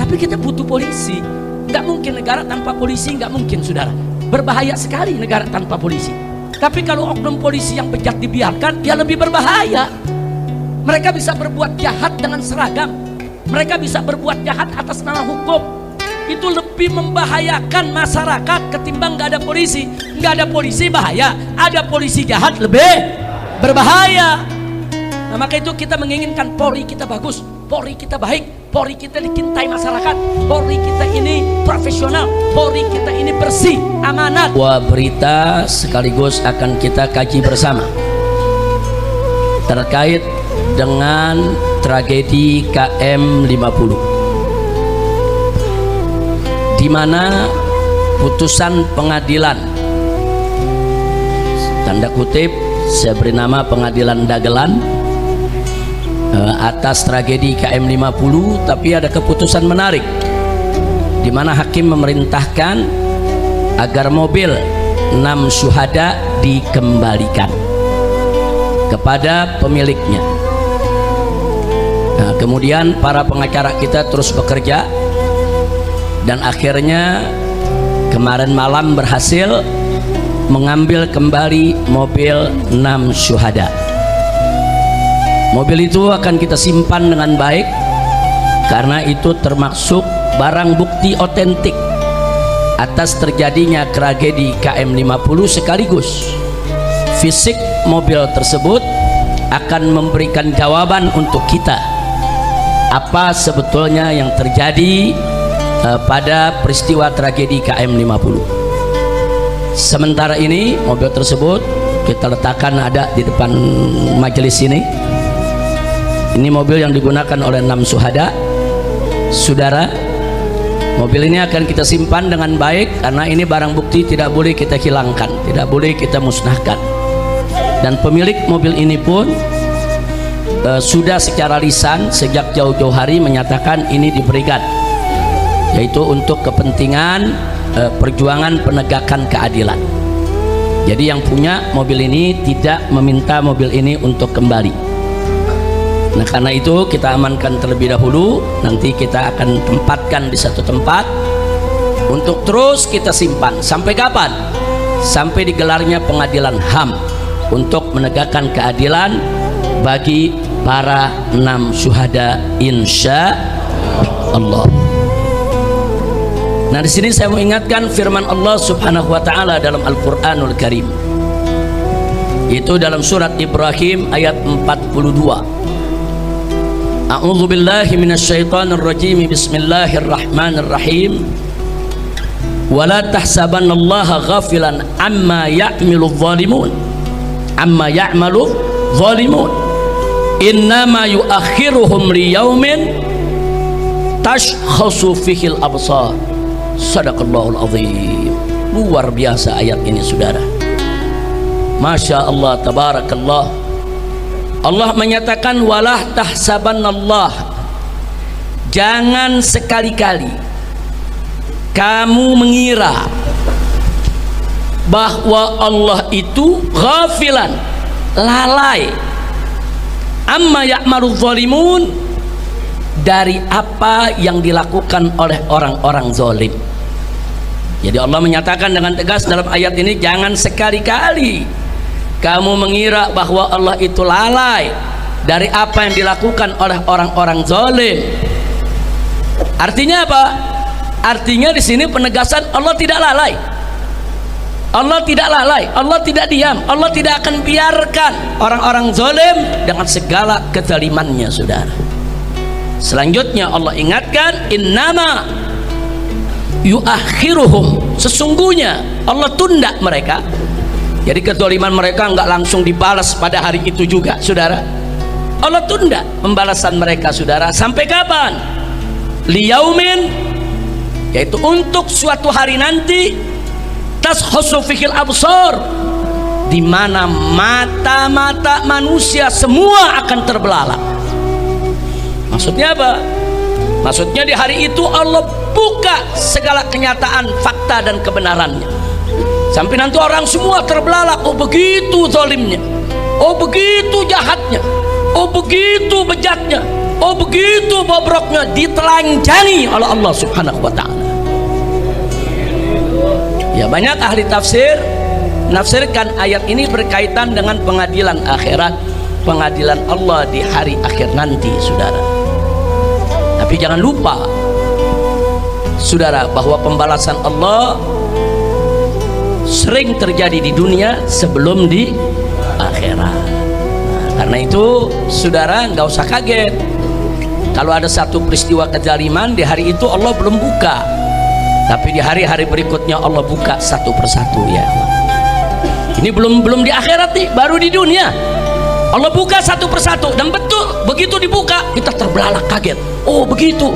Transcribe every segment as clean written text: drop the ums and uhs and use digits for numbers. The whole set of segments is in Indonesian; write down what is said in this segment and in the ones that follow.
Tapi kita butuh polisi. Nggak mungkin negara tanpa polisi, nggak mungkin saudara. Berbahaya sekali negara tanpa polisi. Tapi kalau oknum polisi yang bejat dibiarkan, ya lebih berbahaya. Mereka bisa berbuat jahat dengan seragam. Mereka bisa berbuat jahat atas nama hukum. Itu lebih membahayakan masyarakat ketimbang nggak ada polisi. Nggak ada polisi bahaya, ada polisi jahat lebih berbahaya. Nah, maka itu kita menginginkan Polri kita bagus, Polri kita baik, Polri kita dicintai masyarakat, Polri kita ini profesional, Polri kita ini bersih, amanat. Dua berita sekaligus akan kita kaji bersama terkait dengan tragedi KM 50, di mana putusan pengadilan, tanda kutip saya beri nama pengadilan dagelan, atas tragedi KM 50, tapi ada keputusan menarik di mana hakim memerintahkan agar mobil 6 syuhada dikembalikan kepada pemiliknya. Nah, kemudian para pengacara kita terus bekerja dan akhirnya kemarin malam berhasil mengambil kembali mobil 6 syuhada. Mobil itu akan kita simpan dengan baik karena itu termasuk barang bukti otentik atas terjadinya tragedi KM 50, sekaligus fisik mobil tersebut akan memberikan jawaban untuk kita apa sebetulnya yang terjadi pada peristiwa tragedi KM 50. Sementara ini mobil tersebut kita letakkan ada di depan majelis ini. Ini mobil yang digunakan oleh 6 syuhada. Saudara, mobil ini akan kita simpan dengan baik karena ini barang bukti, tidak boleh kita hilangkan, tidak boleh kita musnahkan. Dan pemilik mobil ini pun sudah secara lisan sejak jauh-jauh hari menyatakan ini diberikan, yaitu untuk kepentingan perjuangan penegakan keadilan. Jadi yang punya mobil ini tidak meminta mobil ini untuk kembali. Nah, karena itu kita amankan terlebih dahulu. Nanti kita akan tempatkan di satu tempat untuk terus kita simpan. Sampai kapan? Sampai digelarnya pengadilan HAM untuk menegakkan keadilan bagi para 6 syuhada insya Allah. Nah, di sini saya mau ingatkan firman Allah Subhanahu wa taala dalam Al-Qur'anul Karim. Itu dalam surat Ibrahim ayat 42. A'udzu billahi minasyaitonir rajim. Bismillahirrahmanirrahim. Wala tahsabannallaha ghafilan amma ya'malu dhalimun. Amma ya'malu dhalimun. Innama yu'akhiruhum liyaumin tashkhasu fihil absar. Sadaqallahul azim. Luar biasa ayat ini saudara. Masya Allah, tabarakallah. Allah menyatakan walah tahsabanallah, jangan sekali-kali kamu mengira bahwa Allah itu ghafilan, lalai, amma ya'malu zalimun, dari apa yang dilakukan oleh orang-orang zalim. Jadi Allah menyatakan dengan tegas dalam ayat ini, jangan sekali-kali kamu mengira bahwa Allah itu lalai dari apa yang dilakukan oleh orang-orang zalim. Artinya apa? Artinya di sini penegasan Allah tidak lalai. Allah tidak lalai, Allah tidak diam, Allah tidak akan biarkan orang-orang zalim dengan segala kezalimannya, saudara. Selanjutnya Allah ingatkan, innama yuakhiruhum, sesungguhnya Allah tunda mereka. Jadi kezaliman mereka enggak langsung dibalas pada hari itu juga, saudara. Allah tunda pembalasan mereka, saudara. Sampai kapan? Liyaumin, yaitu untuk suatu hari nanti, tashkhasu fihil absar, di mana mata-mata manusia semua akan terbelalak. Maksudnya apa? Maksudnya di hari itu Allah buka segala kenyataan, fakta dan kebenarannya. Sampai nanti orang semua terbelalak, oh begitu zalimnya, oh begitu jahatnya, oh begitu bejatnya, Oh begitu bobroknya, ditelanjangi oleh Allah Subhanahu wa ta'ala. Ya, banyak ahli tafsir menafsirkan ayat ini berkaitan dengan pengadilan akhirat, pengadilan Allah di hari akhir nanti, saudara. Tapi jangan lupa, saudara, bahwa pembalasan Allah sering terjadi di dunia sebelum di akhirat. Nah, karena itu, saudara, nggak usah kaget kalau ada satu peristiwa kezaliman di hari itu Allah belum buka, tapi di hari-hari berikutnya Allah buka satu persatu, ya. Ini belum di akhirat nih, baru di dunia Allah buka satu persatu. Dan betul, begitu dibuka kita terbelalak kaget. Oh begitu,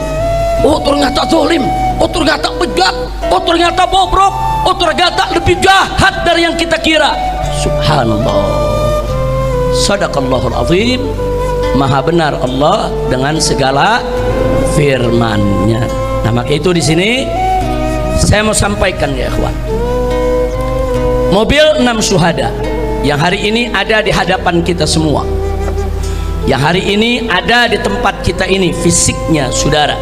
oh ternyata zalim, oh ternyata bejat, oh ternyata bobrok, oh ternyata lebih jahat dari yang kita kira. Subhanallah, sadaqallahul azim. Maha benar Allah dengan segala firman-Nya. Nah, maka itu di sini saya mau sampaikan, ya ikhwan, mobil 6 syuhada yang hari ini ada di hadapan kita semua, yang hari ini ada di tempat kita ini fisiknya, saudara,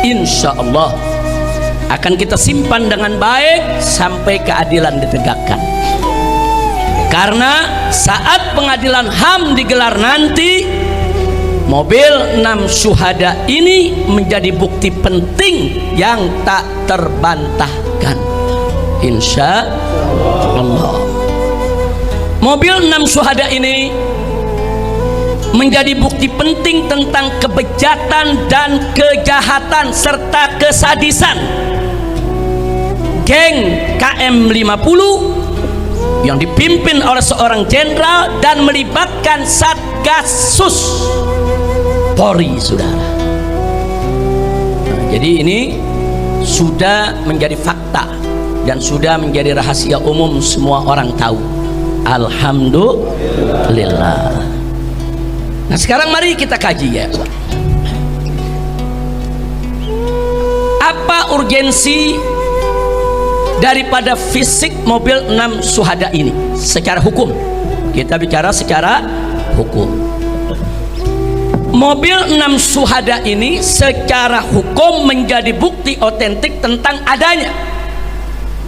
insya Allah akan kita simpan dengan baik sampai keadilan ditegakkan. Karena saat pengadilan HAM digelar nanti, mobil 6 syuhada ini menjadi bukti penting yang tak terbantahkan, insya Allah. Mobil 6 syuhada ini menjadi bukti penting tentang kebejatan dan kejahatan serta kesadisan geng KM 50 yang dipimpin oleh seorang jenderal dan melibatkan Satgasus Polri, saudara. Nah, jadi ini sudah menjadi fakta dan sudah menjadi rahasia umum, semua orang tahu. Alhamdulillah. Nah, sekarang mari kita kaji, ya. Apa urgensi daripada fisik mobil 6 syuhada ini secara hukum? Kita bicara secara hukum. Mobil 6 syuhada ini secara hukum menjadi bukti otentik tentang adanya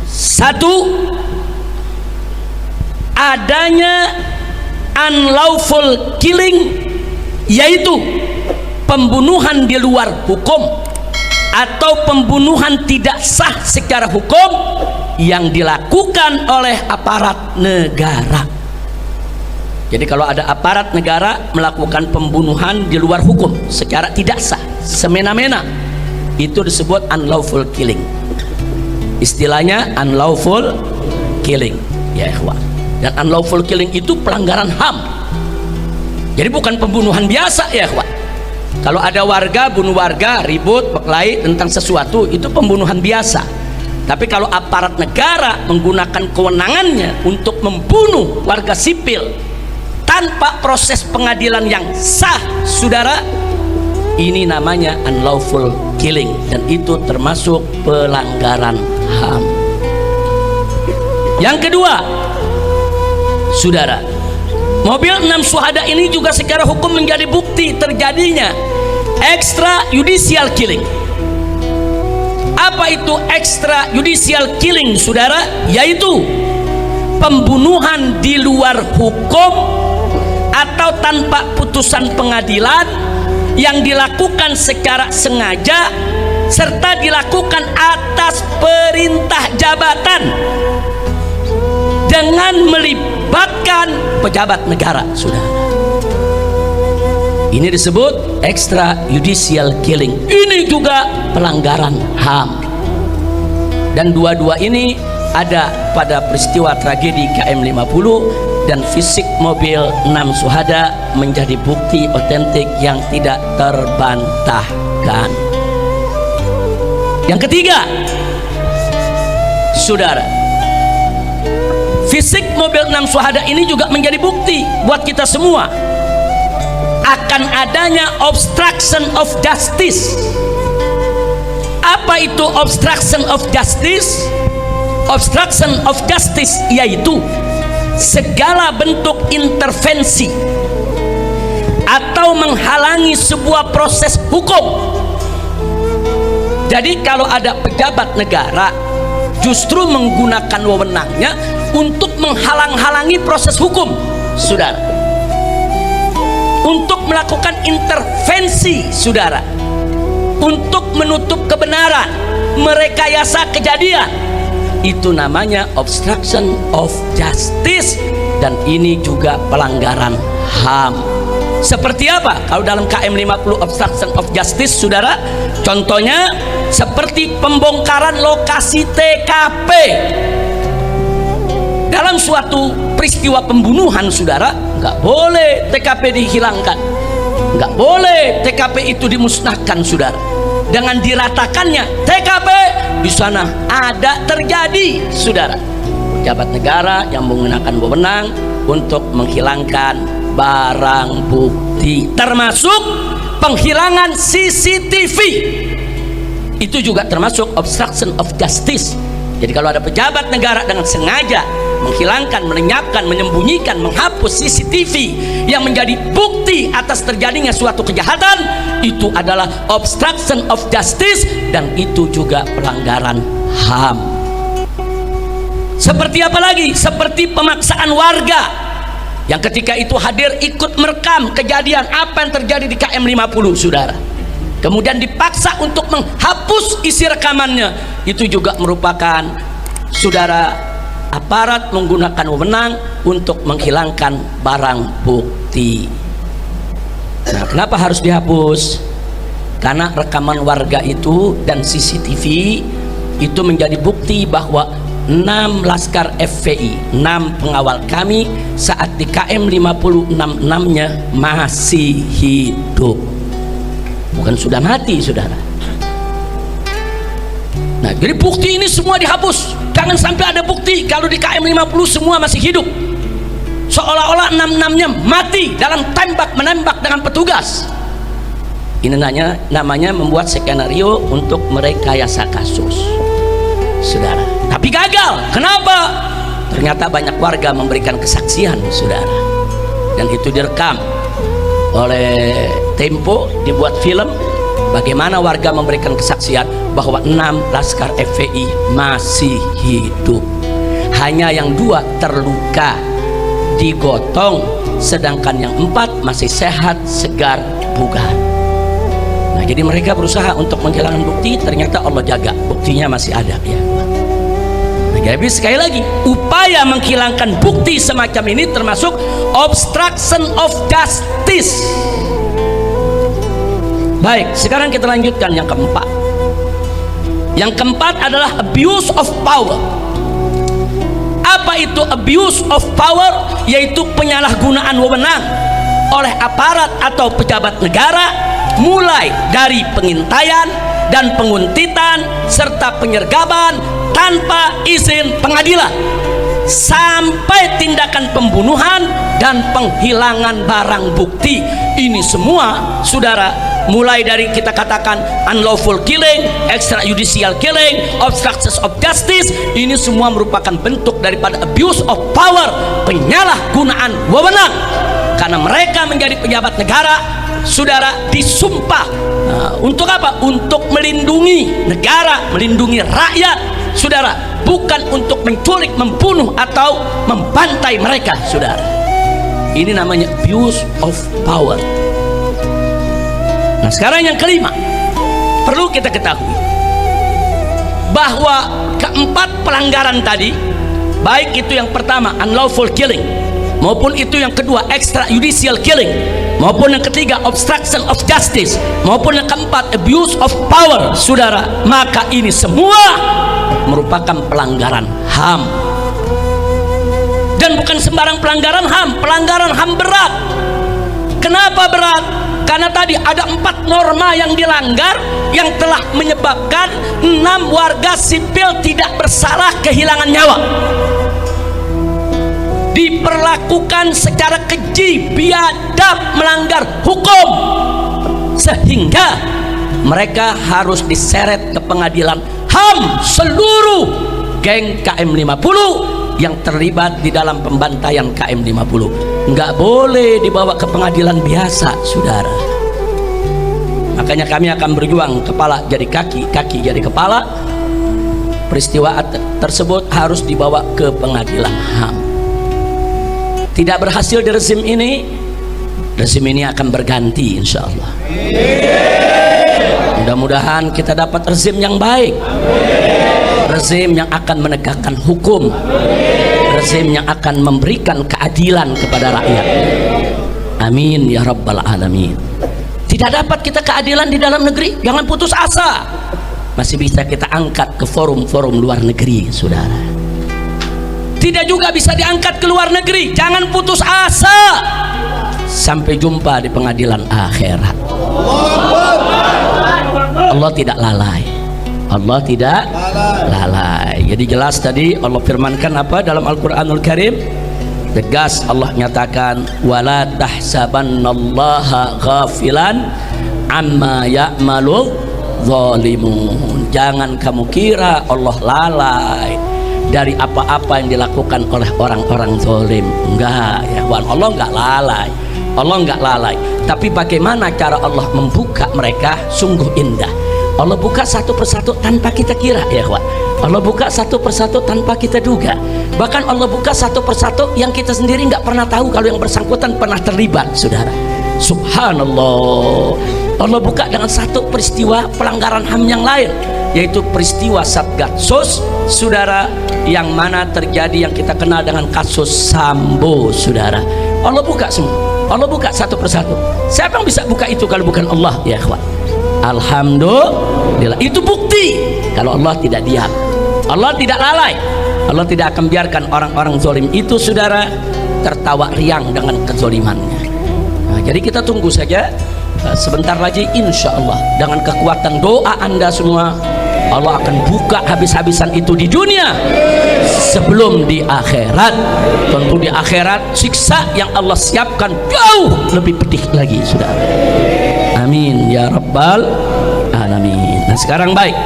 satu, adanya unlawful killing, yaitu pembunuhan di luar hukum atau pembunuhan tidak sah secara hukum yang dilakukan oleh aparat negara. Jadi kalau ada aparat negara melakukan pembunuhan di luar hukum secara tidak sah, semena-mena, itu disebut unlawful killing. Istilahnya unlawful killing, ya ikhwan. Dan unlawful killing itu pelanggaran HAM. Jadi bukan pembunuhan biasa, ya ikhwan. Kalau ada warga bunuh warga, ribut, berkelahi tentang sesuatu, itu pembunuhan biasa. Tapi kalau aparat negara menggunakan kewenangannya untuk membunuh warga sipil tanpa proses pengadilan yang sah, saudara, ini namanya unlawful killing, dan itu termasuk pelanggaran HAM. Yang kedua, saudara, mobil 6 syuhada ini juga secara hukum menjadi bukti terjadinya extrajudicial killing. Apa itu extrajudicial killing, saudara? Yaitu pembunuhan di luar hukum atau tanpa putusan pengadilan yang dilakukan secara sengaja serta dilakukan atas perintah jabatan dengan melibatkan pejabat negara, saudara. Ini disebut extrajudicial killing. Ini juga pelanggaran HAM. Dan dua-dua ini ada pada peristiwa tragedi KM 50, dan fisik mobil 6 syuhada menjadi bukti otentik yang tidak terbantahkan. Yang ketiga, saudara, fisik mobil 6 syuhada ini juga menjadi bukti buat kita semua akan adanya obstruction of justice. Apa itu obstruction of justice? Obstruction of justice yaitu segala bentuk intervensi atau menghalangi sebuah proses hukum. Jadi kalau ada pejabat negara justru menggunakan wewenangnya untuk menghalang-halangi proses hukum, saudara, untuk melakukan intervensi, saudara, untuk menutup kebenaran, merekayasa kejadian, itu namanya obstruction of justice, dan ini juga pelanggaran HAM. Seperti apa kalau dalam KM 50 obstruction of justice, saudara? Contohnya seperti pembongkaran lokasi TKP dalam suatu peristiwa pembunuhan, saudara. Nggak boleh TKP dihilangkan, nggak boleh TKP itu dimusnahkan, saudara. Dengan diratakannya TKP, di sana ada terjadi, saudara, pejabat negara yang menggunakan wewenang untuk menghilangkan barang bukti, termasuk penghilangan CCTV. Itu juga termasuk obstruction of justice. Jadi kalau ada pejabat negara dengan sengaja menghilangkan, melenyapkan, menyembunyikan, menghapus CCTV yang menjadi bukti atas terjadinya suatu kejahatan, itu adalah obstruction of justice, dan itu juga pelanggaran HAM. Seperti apa lagi? Seperti pemaksaan warga yang ketika itu hadir ikut merekam kejadian apa yang terjadi di KM 50, saudara, kemudian dipaksa untuk menghapus isi rekamannya. Itu juga merupakan, saudara, aparat menggunakan wewenang untuk menghilangkan barang bukti. Nah, kenapa harus dihapus? Karena rekaman warga itu dan CCTV itu menjadi bukti bahwa 6 laskar FPI, 6 pengawal kami saat di KM 506-nya masih hidup, bukan sudah mati, saudara. Nah, jadi bukti ini semua dihapus. Jangan sampai ada bukti kalau di KM 50 semua masih hidup, seolah-olah 6-6-nya mati dalam tembak menembak dengan petugas. Ini namanya membuat skenario untuk merekayasa kasus, saudara. Tapi gagal. Kenapa? Ternyata banyak warga memberikan kesaksian, saudara, dan itu direkam oleh Tempo, dibuat film bagaimana warga memberikan kesaksian bahwa 6 laskar FPI masih hidup. Hanya yang 2 terluka, digotong, sedangkan yang 4 masih sehat, segar, bugar. Nah, jadi mereka berusaha untuk menghilangkan bukti, ternyata Allah jaga, buktinya masih ada, ya. Jadi sekali lagi, upaya menghilangkan bukti semacam ini termasuk obstruction of justice. Baik, sekarang kita lanjutkan yang keempat. Yang keempat adalah abuse of power. Apa itu abuse of power? Yaitu penyalahgunaan wewenang oleh aparat atau pejabat negara, mulai dari pengintaian dan penguntitan serta penyergapan tanpa izin pengadilan, sampai tindakan pembunuhan dan penghilangan barang bukti. Ini semua, saudara, mulai dari kita katakan unlawful killing, extrajudicial killing, obstruction of justice, ini semua merupakan bentuk daripada abuse of power, penyalahgunaan wewenang. Karena mereka menjadi pejabat negara, saudara, disumpah untuk apa? Untuk melindungi negara, melindungi rakyat, saudara, bukan untuk menculik, membunuh atau membantai mereka, saudara. Ini namanya abuse of power. Nah, sekarang yang kelima, perlu kita ketahui bahwa keempat pelanggaran tadi, baik itu yang pertama unlawful killing, maupun itu yang kedua extrajudicial killing, maupun yang ketiga obstruction of justice, maupun yang keempat abuse of power, saudara, maka ini semua merupakan pelanggaran HAM. Dan bukan sembarang pelanggaran HAM, pelanggaran HAM berat. Kenapa berat? Karena tadi ada 4 norma yang dilanggar yang telah menyebabkan 6 warga sipil tidak bersalah kehilangan nyawa, diperlakukan secara keji, biadab, melanggar hukum, sehingga mereka harus diseret ke pengadilan HAM. Seluruh geng KM 50 yang terlibat di dalam pembantaian KM 50. nggak boleh dibawa ke pengadilan biasa, saudara. Makanya kami akan berjuang kepala jadi kaki, kaki jadi kepala. Peristiwa tersebut harus dibawa ke pengadilan HAM. Tidak berhasil di rezim ini akan berganti insya Allah. Mudah-mudahan kita dapat rezim yang baik, rezim yang akan menegakkan hukum, rezim yang akan memberikan keadilan kepada rakyat. Amin ya rabbal alamin. Tidak dapat kita keadilan di dalam negeri, jangan putus asa. Masih bisa kita angkat ke forum-forum luar negeri, saudara. Tidak juga bisa diangkat ke luar negeri, jangan putus asa. Sampai jumpa di pengadilan akhirat. Allah tidak lalai. Allah tidak lalai. Jadi jelas tadi Allah firmankan apa dalam Al-Qur'anul Karim? Tegas Allah nyatakan, wala tahsabannallaha ghafilan amma ya'malu zalimun. Jangan kamu kira Allah lalai dari apa-apa yang dilakukan oleh orang-orang zalim. Enggak ya kawan, Allah enggak lalai. Allah enggak lalai. Tapi bagaimana cara Allah membuka mereka sungguh indah. Allah buka satu persatu tanpa kita kira ya kawan. Allah buka satu persatu tanpa kita duga. Bahkan Allah buka satu persatu yang kita sendiri nggak pernah tahu kalau yang bersangkutan pernah terlibat, saudara. Subhanallah. Allah buka dengan satu peristiwa pelanggaran HAM yang lain, yaitu peristiwa Satgasus, saudara, yang mana terjadi yang kita kenal dengan kasus Sambo, saudara. Allah buka semua. Allah buka satu persatu. Siapa yang bisa buka itu kalau bukan Allah ya kawan? Alhamdulillah. Itu bukti kalau Allah tidak diam. Allah tidak lalai. Allah tidak akan biarkan orang-orang zalim itu, saudara, tertawa riang dengan kezalimannya. Nah, jadi kita tunggu saja. Sebentar lagi insya Allah dengan kekuatan doa Anda semua, Allah akan buka habis-habisan itu di dunia sebelum di akhirat. Tentu di akhirat siksa yang Allah siapkan jauh lebih pedih lagi, saudara. Amin ya rabbal alamin. Nah sekarang baik,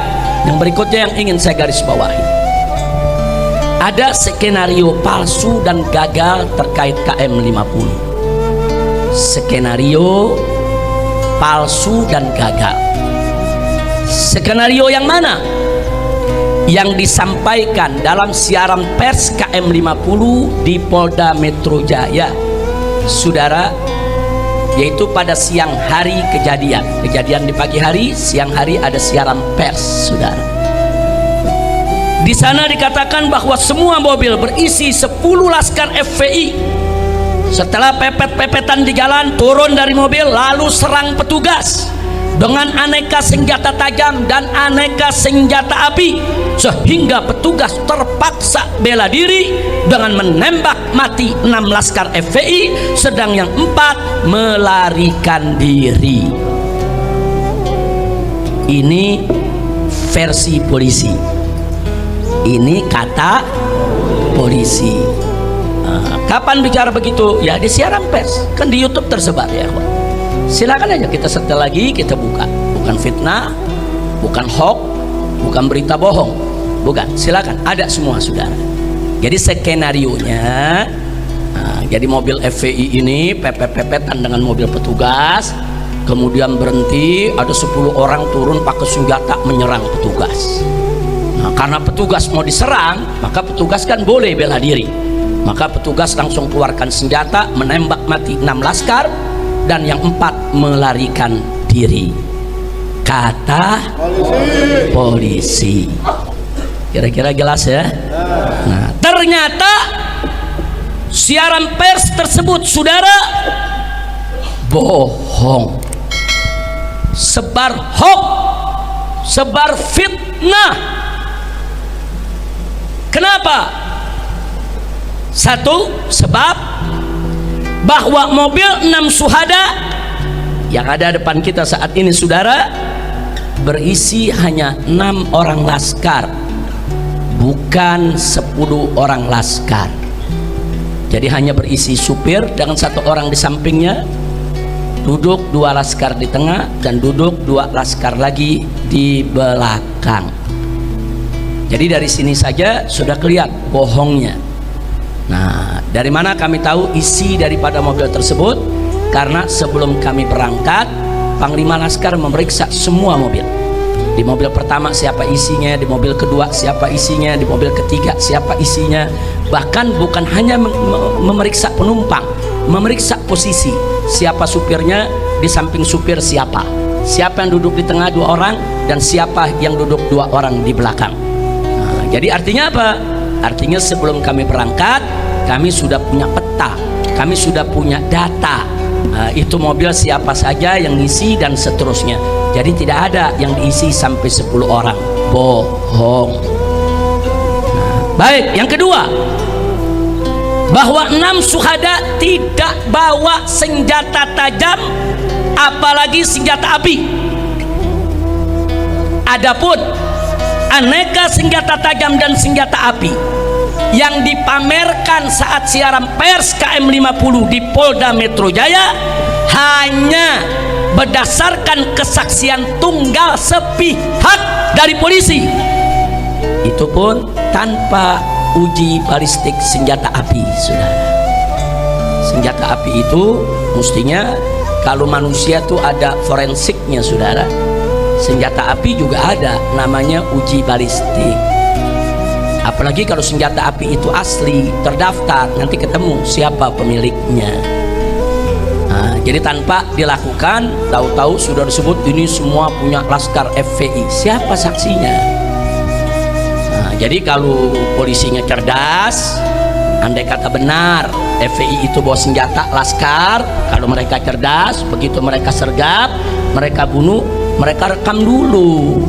yang berikutnya yang ingin saya garis bawahi, ada skenario palsu dan gagal terkait KM50. Skenario palsu dan gagal. Skenario yang mana? Yang disampaikan dalam siaran pers KM50 di Polda Metro Jaya, saudara, yaitu pada siang hari kejadian di pagi hari, siang hari ada siaran pers, saudara. Di sana dikatakan bahwa semua mobil berisi 10 laskar FPI setelah pepet-pepetan di jalan turun dari mobil lalu serang petugas dengan aneka senjata tajam dan aneka senjata api, sehingga petugas terpaksa bela diri dengan menembak mati 6 laskar FPI, sedang yang 4 melarikan diri. Ini versi polisi, ini kata polisi. Kapan bicara begitu? Ya di siaran pers, kan di YouTube tersebar ya. Silakan aja kita setel lagi, kita buka. Bukan fitnah, bukan hoax, bukan berita bohong, bukan. Silakan, ada semua, saudara. Jadi skenarionya, jadi mobil FPI ini pepet-pepetan dengan mobil petugas, kemudian berhenti, ada 10 orang turun pakai senjata menyerang petugas. Nah, karena petugas mau diserang, maka petugas kan boleh bela diri. Maka petugas langsung keluarkan senjata, menembak mati 6 laskar dan yang 4 melarikan diri, kata polisi. Kira-kira jelas ya? Nah, ternyata siaran pers tersebut, saudara, bohong, sebar hoax, sebar fitnah. Kenapa? Satu, sebab bahwa mobil 6 syuhada yang ada depan kita saat ini, saudara, berisi hanya 6 orang laskar, bukan 10 orang laskar. Jadi hanya berisi supir dengan 1 orang di sampingnya, duduk 2 laskar di tengah, dan duduk 2 laskar lagi di belakang. Jadi dari sini saja sudah kelihatan bohongnya. Nah, dari mana kami tahu isi daripada mobil tersebut? Karena sebelum kami berangkat, Panglima Laskar memeriksa semua mobil. Di mobil pertama siapa isinya, di mobil kedua siapa isinya, di mobil ketiga siapa isinya. Bahkan bukan hanya memeriksa penumpang, memeriksa posisi, siapa supirnya, di samping supir siapa yang duduk di tengah 2 orang, dan siapa yang duduk 2 orang di belakang. Nah, jadi artinya apa? Artinya sebelum kami berangkat, kami sudah punya peta, kami sudah punya data. Nah, itu mobil siapa saja yang ngisi dan seterusnya. Jadi tidak ada yang diisi sampai 10 orang. Bohong. Nah, baik, yang kedua, bahwa 6 syuhada tidak bawa senjata tajam, apalagi senjata api. Adapun aneka senjata tajam dan senjata api yang dipamerkan saat siaran pers KM50 di Polda Metro Jaya hanya berdasarkan kesaksian tunggal sepihak dari polisi, itu pun tanpa uji balistik senjata api. Saudara, senjata api itu mestinya kalau manusia tuh ada forensiknya, saudara. Senjata api juga ada namanya uji balistik. Apalagi kalau senjata api itu asli, terdaftar, nanti ketemu siapa pemiliknya. Nah, jadi tanpa dilakukan, tahu-tahu sudah disebut ini semua punya Laskar FPI. Siapa saksinya? Nah, jadi kalau polisinya cerdas, andai kata benar FPI itu bawa senjata Laskar, kalau mereka cerdas, begitu mereka sergap, mereka bunuh, mereka rekam dulu.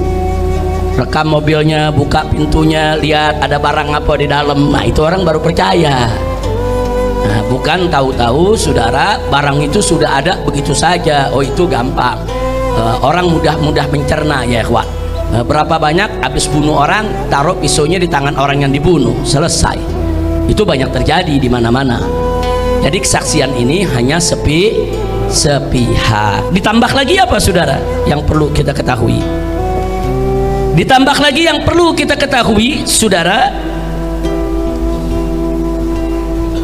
Rekam mobilnya, buka pintunya, lihat ada barang apa di dalam. Nah, itu orang baru percaya. Nah, bukan tahu-tahu saudara barang itu sudah ada begitu saja. Oh, itu gampang. Orang mudah mencerna ya, ikhwan. Berapa banyak habis bunuh orang, taruh pisaunya di tangan orang yang dibunuh, selesai. Itu banyak terjadi di mana-mana. Jadi kesaksian ini hanya sepihak. Ditambah lagi apa, saudara, yang perlu kita ketahui? Ditambah lagi yang perlu kita ketahui, saudara,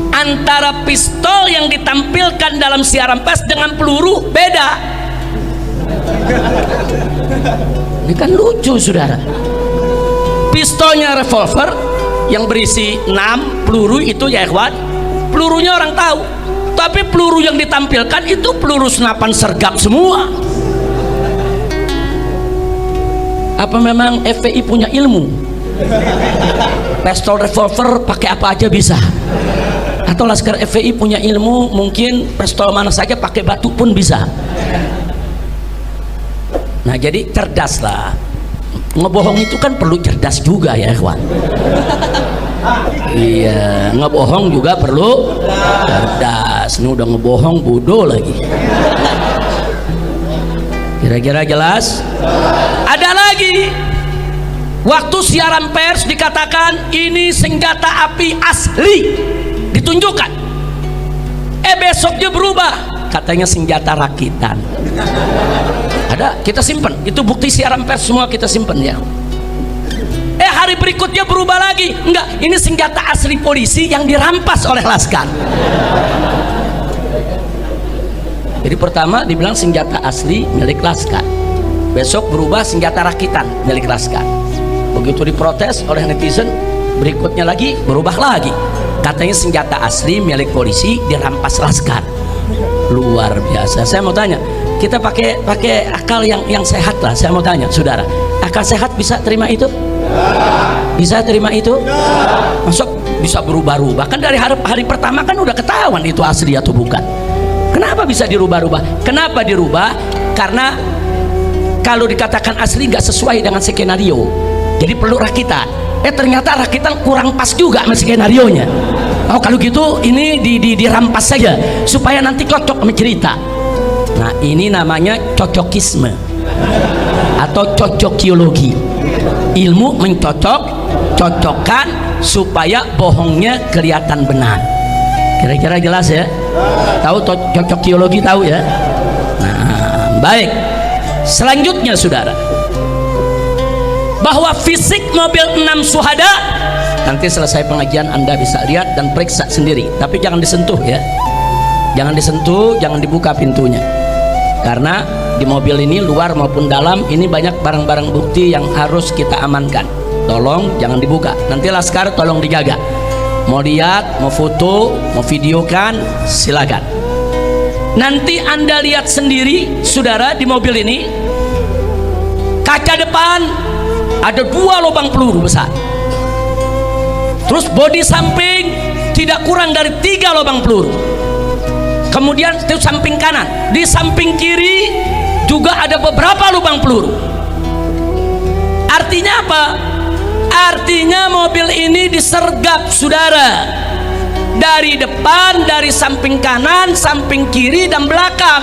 antara pistol yang ditampilkan dalam siaran pers dengan peluru beda. Ini kan lucu, saudara. Pistolnya revolver yang berisi 6 peluru itu ya, ikhwan, pelurunya orang tahu. Tapi peluru yang ditampilkan itu peluru senapan sergap semua. Apa memang FPI punya ilmu? Pistol revolver pakai apa aja bisa? Atau Laskar FPI punya ilmu, mungkin pistol mana saja pakai batu pun bisa? Nah, jadi cerdaslah. Ngebohong itu kan perlu cerdas juga ya, ikhwan. Iya, ngebohong juga perlu cerdas. Ini udah ngebohong bodoh lagi. Kira-kira jelas? Ada lagi, waktu siaran pers dikatakan ini senjata api asli, ditunjukkan. Besoknya berubah, katanya senjata rakitan. Ada, kita simpen. Itu bukti siaran pers semua kita simpen ya. Hari berikutnya berubah lagi, enggak, ini senjata asli polisi yang dirampas oleh Laskar. Jadi pertama dibilang senjata asli milik Laskar, besok berubah senjata rakitan milik Laskar. Begitu diprotes oleh netizen, berikutnya lagi berubah lagi, katanya senjata asli milik polisi dirampas Laskar. Luar biasa. Saya mau tanya, kita pakai akal yang sehat lah. Saya mau tanya, saudara, akal sehat bisa terima itu? Bisa terima itu? Masuk bisa berubah-ubah? Kan dari hari pertama kan udah ketahuan itu asli atau bukan. Kenapa bisa dirubah-rubah? Kenapa dirubah? Karena kalau dikatakan asli nggak sesuai dengan skenario, jadi perlu rakitan. Ternyata rakitan kurang pas juga sama skenarionya. Oh, kalau gitu ini dirampas saja supaya nanti cocok sama cerita. Nah, ini namanya cocokisme atau cocokiologi. Ilmu mencocokkan supaya bohongnya kelihatan benar. Kira-kira jelas ya? Tahu cocokiologi, tahu ya? Nah, baik. Selanjutnya, saudara, bahwa fisik mobil 6 syuhada Nanti selesai pengajian Anda bisa lihat dan periksa sendiri, tapi jangan disentuh ya, jangan disentuh, jangan dibuka pintunya, karena di mobil ini luar maupun dalam ini banyak barang-barang bukti yang harus kita amankan. Tolong jangan dibuka, nanti laskar tolong dijaga. Mau lihat, mau foto, mau videokan, silakan. Nanti Anda lihat sendiri saudara, di mobil ini kaca depan ada 2 lubang peluru besar, terus bodi samping tidak kurang dari 3 lubang peluru, kemudian itu samping kanan, di samping kiri juga ada beberapa lubang peluru. Artinya apa? Artinya mobil ini disergap saudara, dari depan, dari samping kanan, samping kiri dan belakang.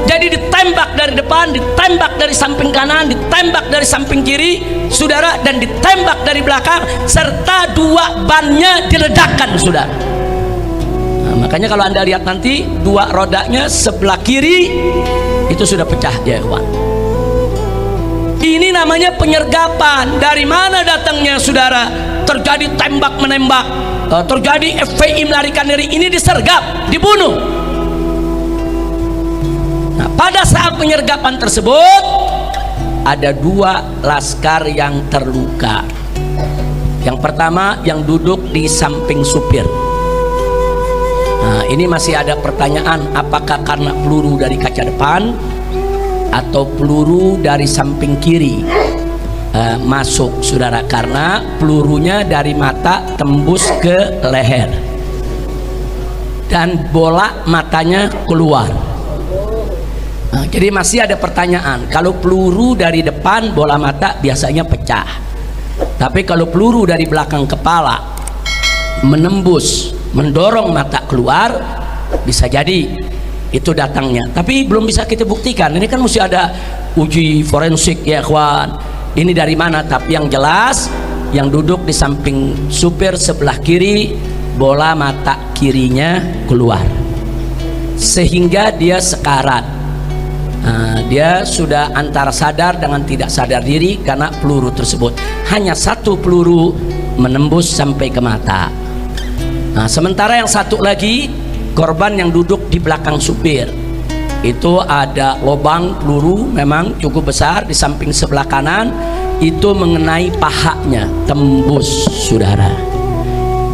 Jadi ditembak dari depan, ditembak dari samping kanan, ditembak dari samping kiri saudara, dan ditembak dari belakang, serta 2 bannya diledakkan saudara. Nah, makanya kalau Anda lihat nanti 2 rodanya sebelah kiri itu sudah pecah ya kawan. Ini namanya penyergapan. Dari mana datangnya saudara? Terjadi tembak menembak, terjadi FPI melarikan diri, ini disergap, dibunuh. Nah, pada saat penyergapan tersebut ada 2 laskar yang terluka. Yang pertama yang duduk di samping supir. Nah, ini masih ada pertanyaan, apakah karena peluru dari kaca depan atau peluru dari samping kiri masuk saudara, karena pelurunya dari mata tembus ke leher dan bola matanya keluar. Nah, jadi masih ada pertanyaan, kalau peluru dari depan bola mata biasanya pecah, tapi kalau peluru dari belakang kepala menembus, mendorong mata keluar, bisa jadi itu datangnya, tapi belum bisa kita buktikan. Ini kan mesti ada uji forensik ya kawan, ini dari mana. Tapi yang jelas yang duduk di samping supir sebelah kiri, bola mata kirinya keluar sehingga dia sekarat. Nah, dia sudah antara sadar dengan tidak sadar diri karena peluru tersebut. Hanya 1 peluru menembus sampai ke mata. Nah, sementara yang satu lagi korban yang duduk di belakang supir itu ada lubang peluru memang cukup besar di samping sebelah kanan, itu mengenai pahanya, tembus saudara.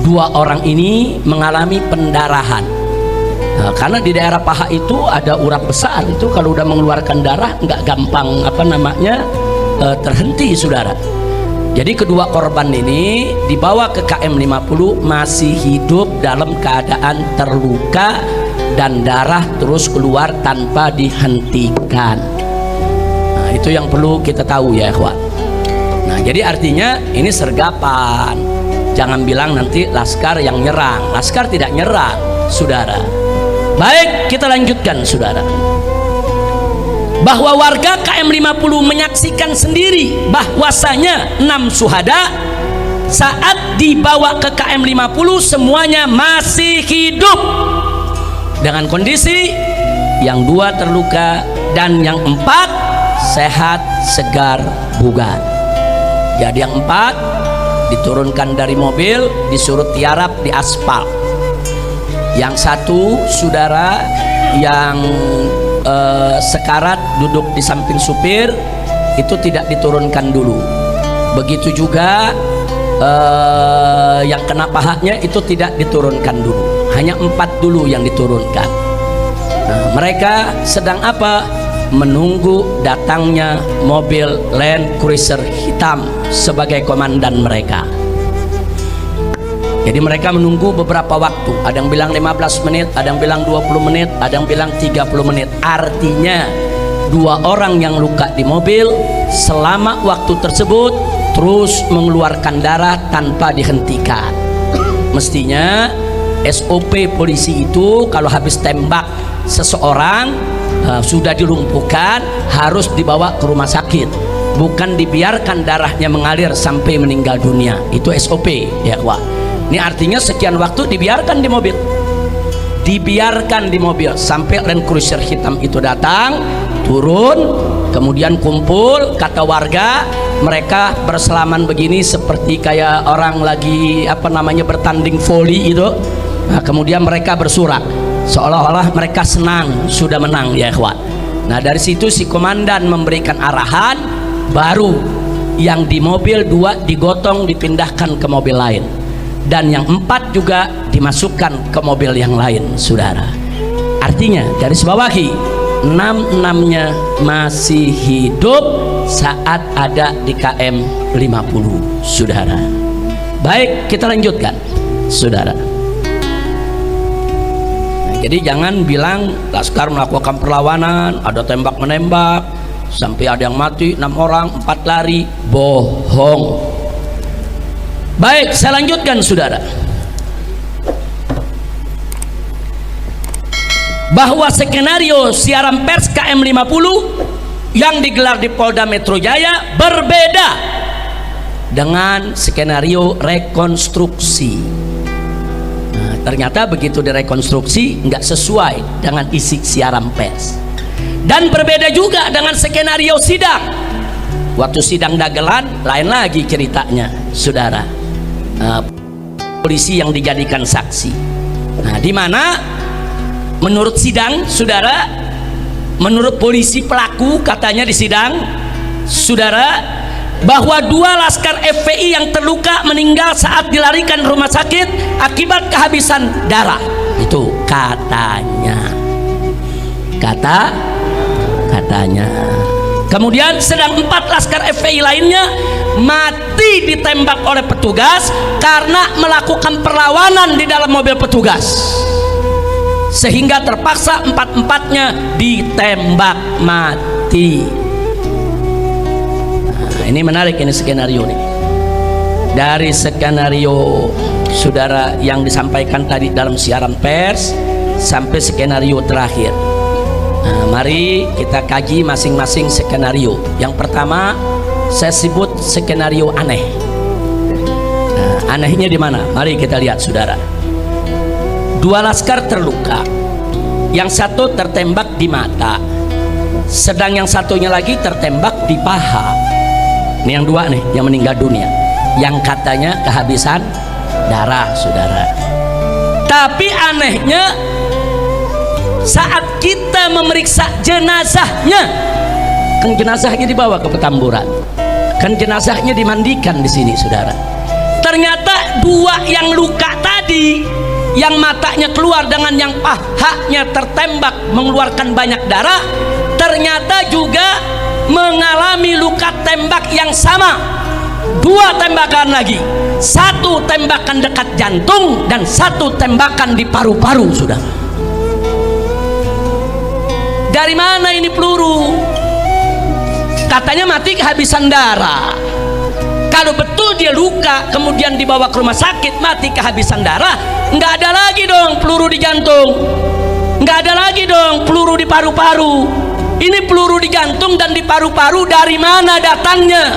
2 orang ini mengalami pendarahan. Nah, karena di daerah paha itu ada urat besar, itu kalau udah mengeluarkan darah nggak gampang terhenti saudara. Jadi kedua korban ini dibawa ke KM 50 masih hidup dalam keadaan terluka dan darah terus keluar tanpa dihentikan. Nah, itu yang perlu kita tahu ya ikhwan. Nah, jadi artinya ini sergapan. Jangan bilang nanti laskar yang nyerang. Laskar tidak nyerang saudara. Baik, kita lanjutkan saudara. Bahwa warga KM 50 menyaksikan sendiri bahwasanya 6 syuhada saat dibawa ke KM 50 semuanya masih hidup dengan kondisi yang 2 terluka dan yang 4 sehat segar bugar. Jadi yang 4 diturunkan dari mobil, disuruh tiarap di aspal. Yang 1 saudara yang sekarat duduk di samping supir itu tidak diturunkan dulu. Begitu juga yang kena pahanya itu tidak diturunkan dulu, hanya 4 dulu yang diturunkan. Nah, mereka sedang apa? Menunggu datangnya mobil Land Cruiser hitam sebagai komandan mereka. Jadi mereka menunggu beberapa waktu, ada yang bilang 15 menit, ada yang bilang 20 menit, ada yang bilang 30 menit. Artinya 2 orang yang luka di mobil selama waktu tersebut terus mengeluarkan darah tanpa dihentikan. Mestinya SOP polisi itu kalau habis tembak seseorang sudah dilumpuhkan harus dibawa ke rumah sakit, bukan dibiarkan darahnya mengalir sampai meninggal dunia. Itu SOP ya Wak. Ini artinya sekian waktu dibiarkan di mobil, sampai Land Cruiser hitam itu datang, turun, kemudian kumpul, kata warga mereka berselaman begini seperti kayak orang lagi bertanding voli itu. Nah, kemudian mereka bersorak seolah-olah mereka senang sudah menang ya ikhwan. Nah dari situ si komandan memberikan arahan, baru yang di mobil 2 digotong dipindahkan ke mobil lain, dan yang 4 juga dimasukkan ke mobil yang lain, saudara. Artinya garis bawahi, 6-6-nya masih hidup saat ada di KM 50, saudara. Baik, kita lanjutkan, saudara. Nah, jadi jangan bilang Laskar melakukan perlawanan, ada tembak menembak sampai ada yang mati, 6 orang, 4 lari, bohong. Baik, saya lanjutkan, saudara. Bahwa skenario siaran pers KM 50 yang digelar di Polda Metro Jaya berbeda dengan skenario rekonstruksi. Nah, ternyata begitu direkonstruksi nggak sesuai dengan isi siaran pers, dan berbeda juga dengan skenario sidang. Waktu sidang dagelan lain lagi ceritanya, saudara. Polisi yang dijadikan saksi. Nah, di mana menurut sidang, saudara, menurut polisi pelaku katanya di sidang, saudara, bahwa 2 laskar FPI yang terluka meninggal saat dilarikan rumah sakit akibat kehabisan darah. Itu katanya. Katanya. Kemudian sedang 4 laskar FPI lainnya mati ditembak oleh petugas karena melakukan perlawanan di dalam mobil petugas, sehingga terpaksa 4-4-nya ditembak mati. Nah, ini menarik, ini skenario nih. Dari skenario saudara yang disampaikan tadi dalam siaran pers sampai skenario terakhir. Nah, mari kita kaji masing-masing skenario. Yang pertama saya sebut skenario aneh. Nah, anehnya di mana? Mari kita lihat, saudara. 2 laskar terluka, yang satu tertembak di mata, sedang yang satunya lagi tertembak di paha. Ini yang 2 nih yang meninggal dunia, yang katanya kehabisan darah, saudara. Tapi anehnya saat kita memeriksa jenazahnya, kan jenazahnya dibawa ke Petamburan, kan jenazahnya dimandikan di sini, saudara. Ternyata 2 yang luka tadi, yang matanya keluar dengan yang pahanya tertembak mengeluarkan banyak darah, ternyata juga mengalami luka tembak yang sama. 2 tembakan lagi, 1 tembakan dekat jantung dan 1 tembakan di paru-paru, saudara. Dari mana ini peluru? Katanya mati kehabisan darah. Kalau betul dia luka kemudian dibawa ke rumah sakit mati kehabisan darah, nggak ada lagi dong peluru di jantung, nggak ada lagi dong peluru di paru-paru. Ini peluru di jantung dan di paru-paru dari mana datangnya?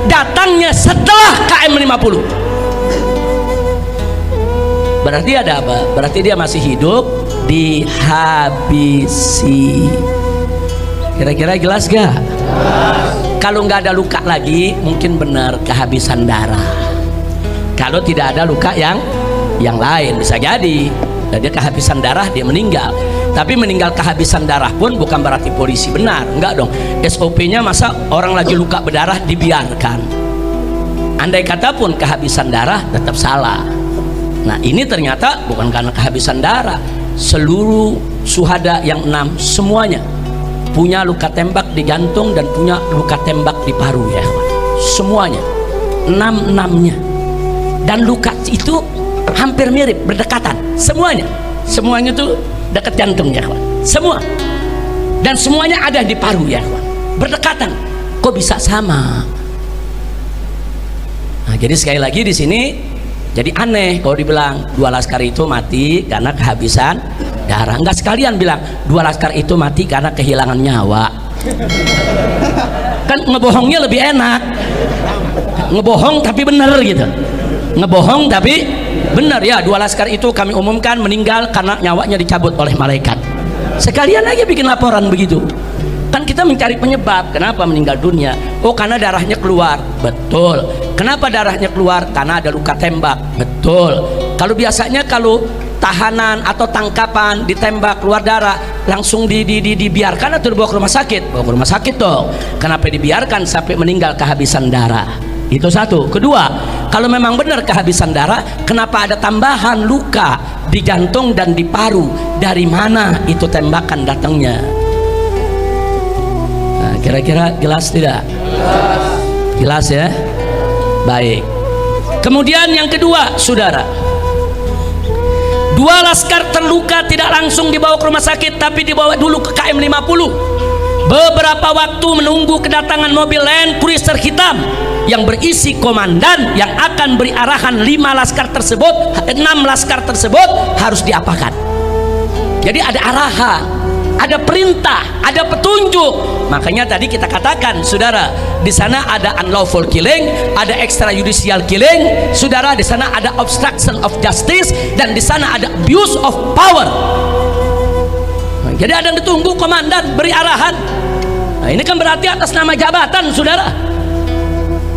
Datangnya setelah KM 50. Berarti ada apa? Berarti dia masih hidup, dihabisi. Kira-kira jelas gak? Kalau nggak ada luka lagi mungkin benar kehabisan darah. Kalau tidak ada luka yang lain bisa jadi dia kehabisan darah, dia meninggal. Tapi meninggal kehabisan darah pun bukan berarti polisi benar, enggak dong. SOP-nya masa orang lagi luka berdarah dibiarkan? Andai kata pun kehabisan darah tetap salah. Nah ini ternyata bukan karena kehabisan darah. Seluruh syuhada yang 6 semuanya punya luka tembak di jantung dan punya luka tembak di paru, ya semuanya, 6-6-nya. Dan luka itu hampir mirip, berdekatan, semuanya tuh dekat jantung, ya kawan, semua. Dan semuanya ada di paru, ya kawan, berdekatan. Kok bisa sama? Nah, jadi sekali lagi di sini jadi aneh kalau dibilang 2 laskar itu mati karena kehabisan darah. Enggak sekalian bilang 2 laskar itu mati karena kehilangan nyawa. Kan ngebohongnya lebih enak, ngebohong tapi benar gitu, ngebohong tapi benar. Ya 2 laskar itu kami umumkan meninggal karena nyawanya dicabut oleh malaikat. Sekalian aja bikin laporan begitu, kan kita kita mencari penyebab kenapa meninggal dunia. Oh, karena darahnya keluar. Betul. Kenapa darahnya keluar? Karena ada luka tembak. Betul. Kalau biasanya kalau tahanan atau tangkapan ditembak keluar darah, langsung dibiarkan atau dibawa ke rumah sakit? Bawa ke rumah sakit dong. Kenapa dibiarkan sampai meninggal kehabisan darah? Itu satu. Kedua, kalau memang benar kehabisan darah, kenapa ada tambahan luka di jantung dan di paru? Dari mana itu tembakan datangnya? Nah, kira-kira jelas tidak? Jelas ya? Baik. Kemudian yang kedua, saudara, dua laskar terluka tidak langsung dibawa ke rumah sakit, tapi dibawa dulu ke KM 50. Beberapa waktu menunggu kedatangan mobil Land Cruiser hitam yang berisi komandan yang akan beri arahan 6 laskar tersebut harus diapakan. Jadi ada arahan, ada perintah, ada petunjuk. Makanya tadi kita katakan, saudara, di sana ada unlawful killing, ada extrajudicial killing, saudara, di sana ada obstruction of justice, dan di sana ada abuse of power. Nah, jadi ada yang ditunggu komandan beri arahan. Nah, ini kan berarti atas nama jabatan, saudara.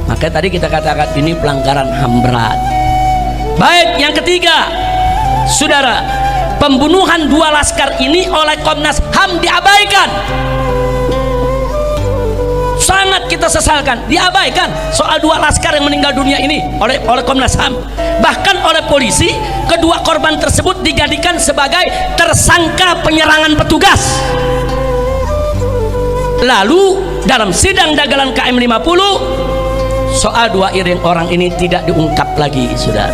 Makanya tadi kita katakan ini pelanggaran HAM berat. Baik, yang ketiga, saudara, pembunuhan 2 laskar ini oleh Komnas HAM diabaikan. Sangat kita sesalkan, diabaikan soal 2 laskar yang meninggal dunia ini oleh Komnas HAM. Bahkan oleh polisi, kedua korban tersebut dijadikan sebagai tersangka penyerangan petugas. Lalu dalam sidang dagelan KM 50, soal 2 iring orang ini tidak diungkap lagi, saudara.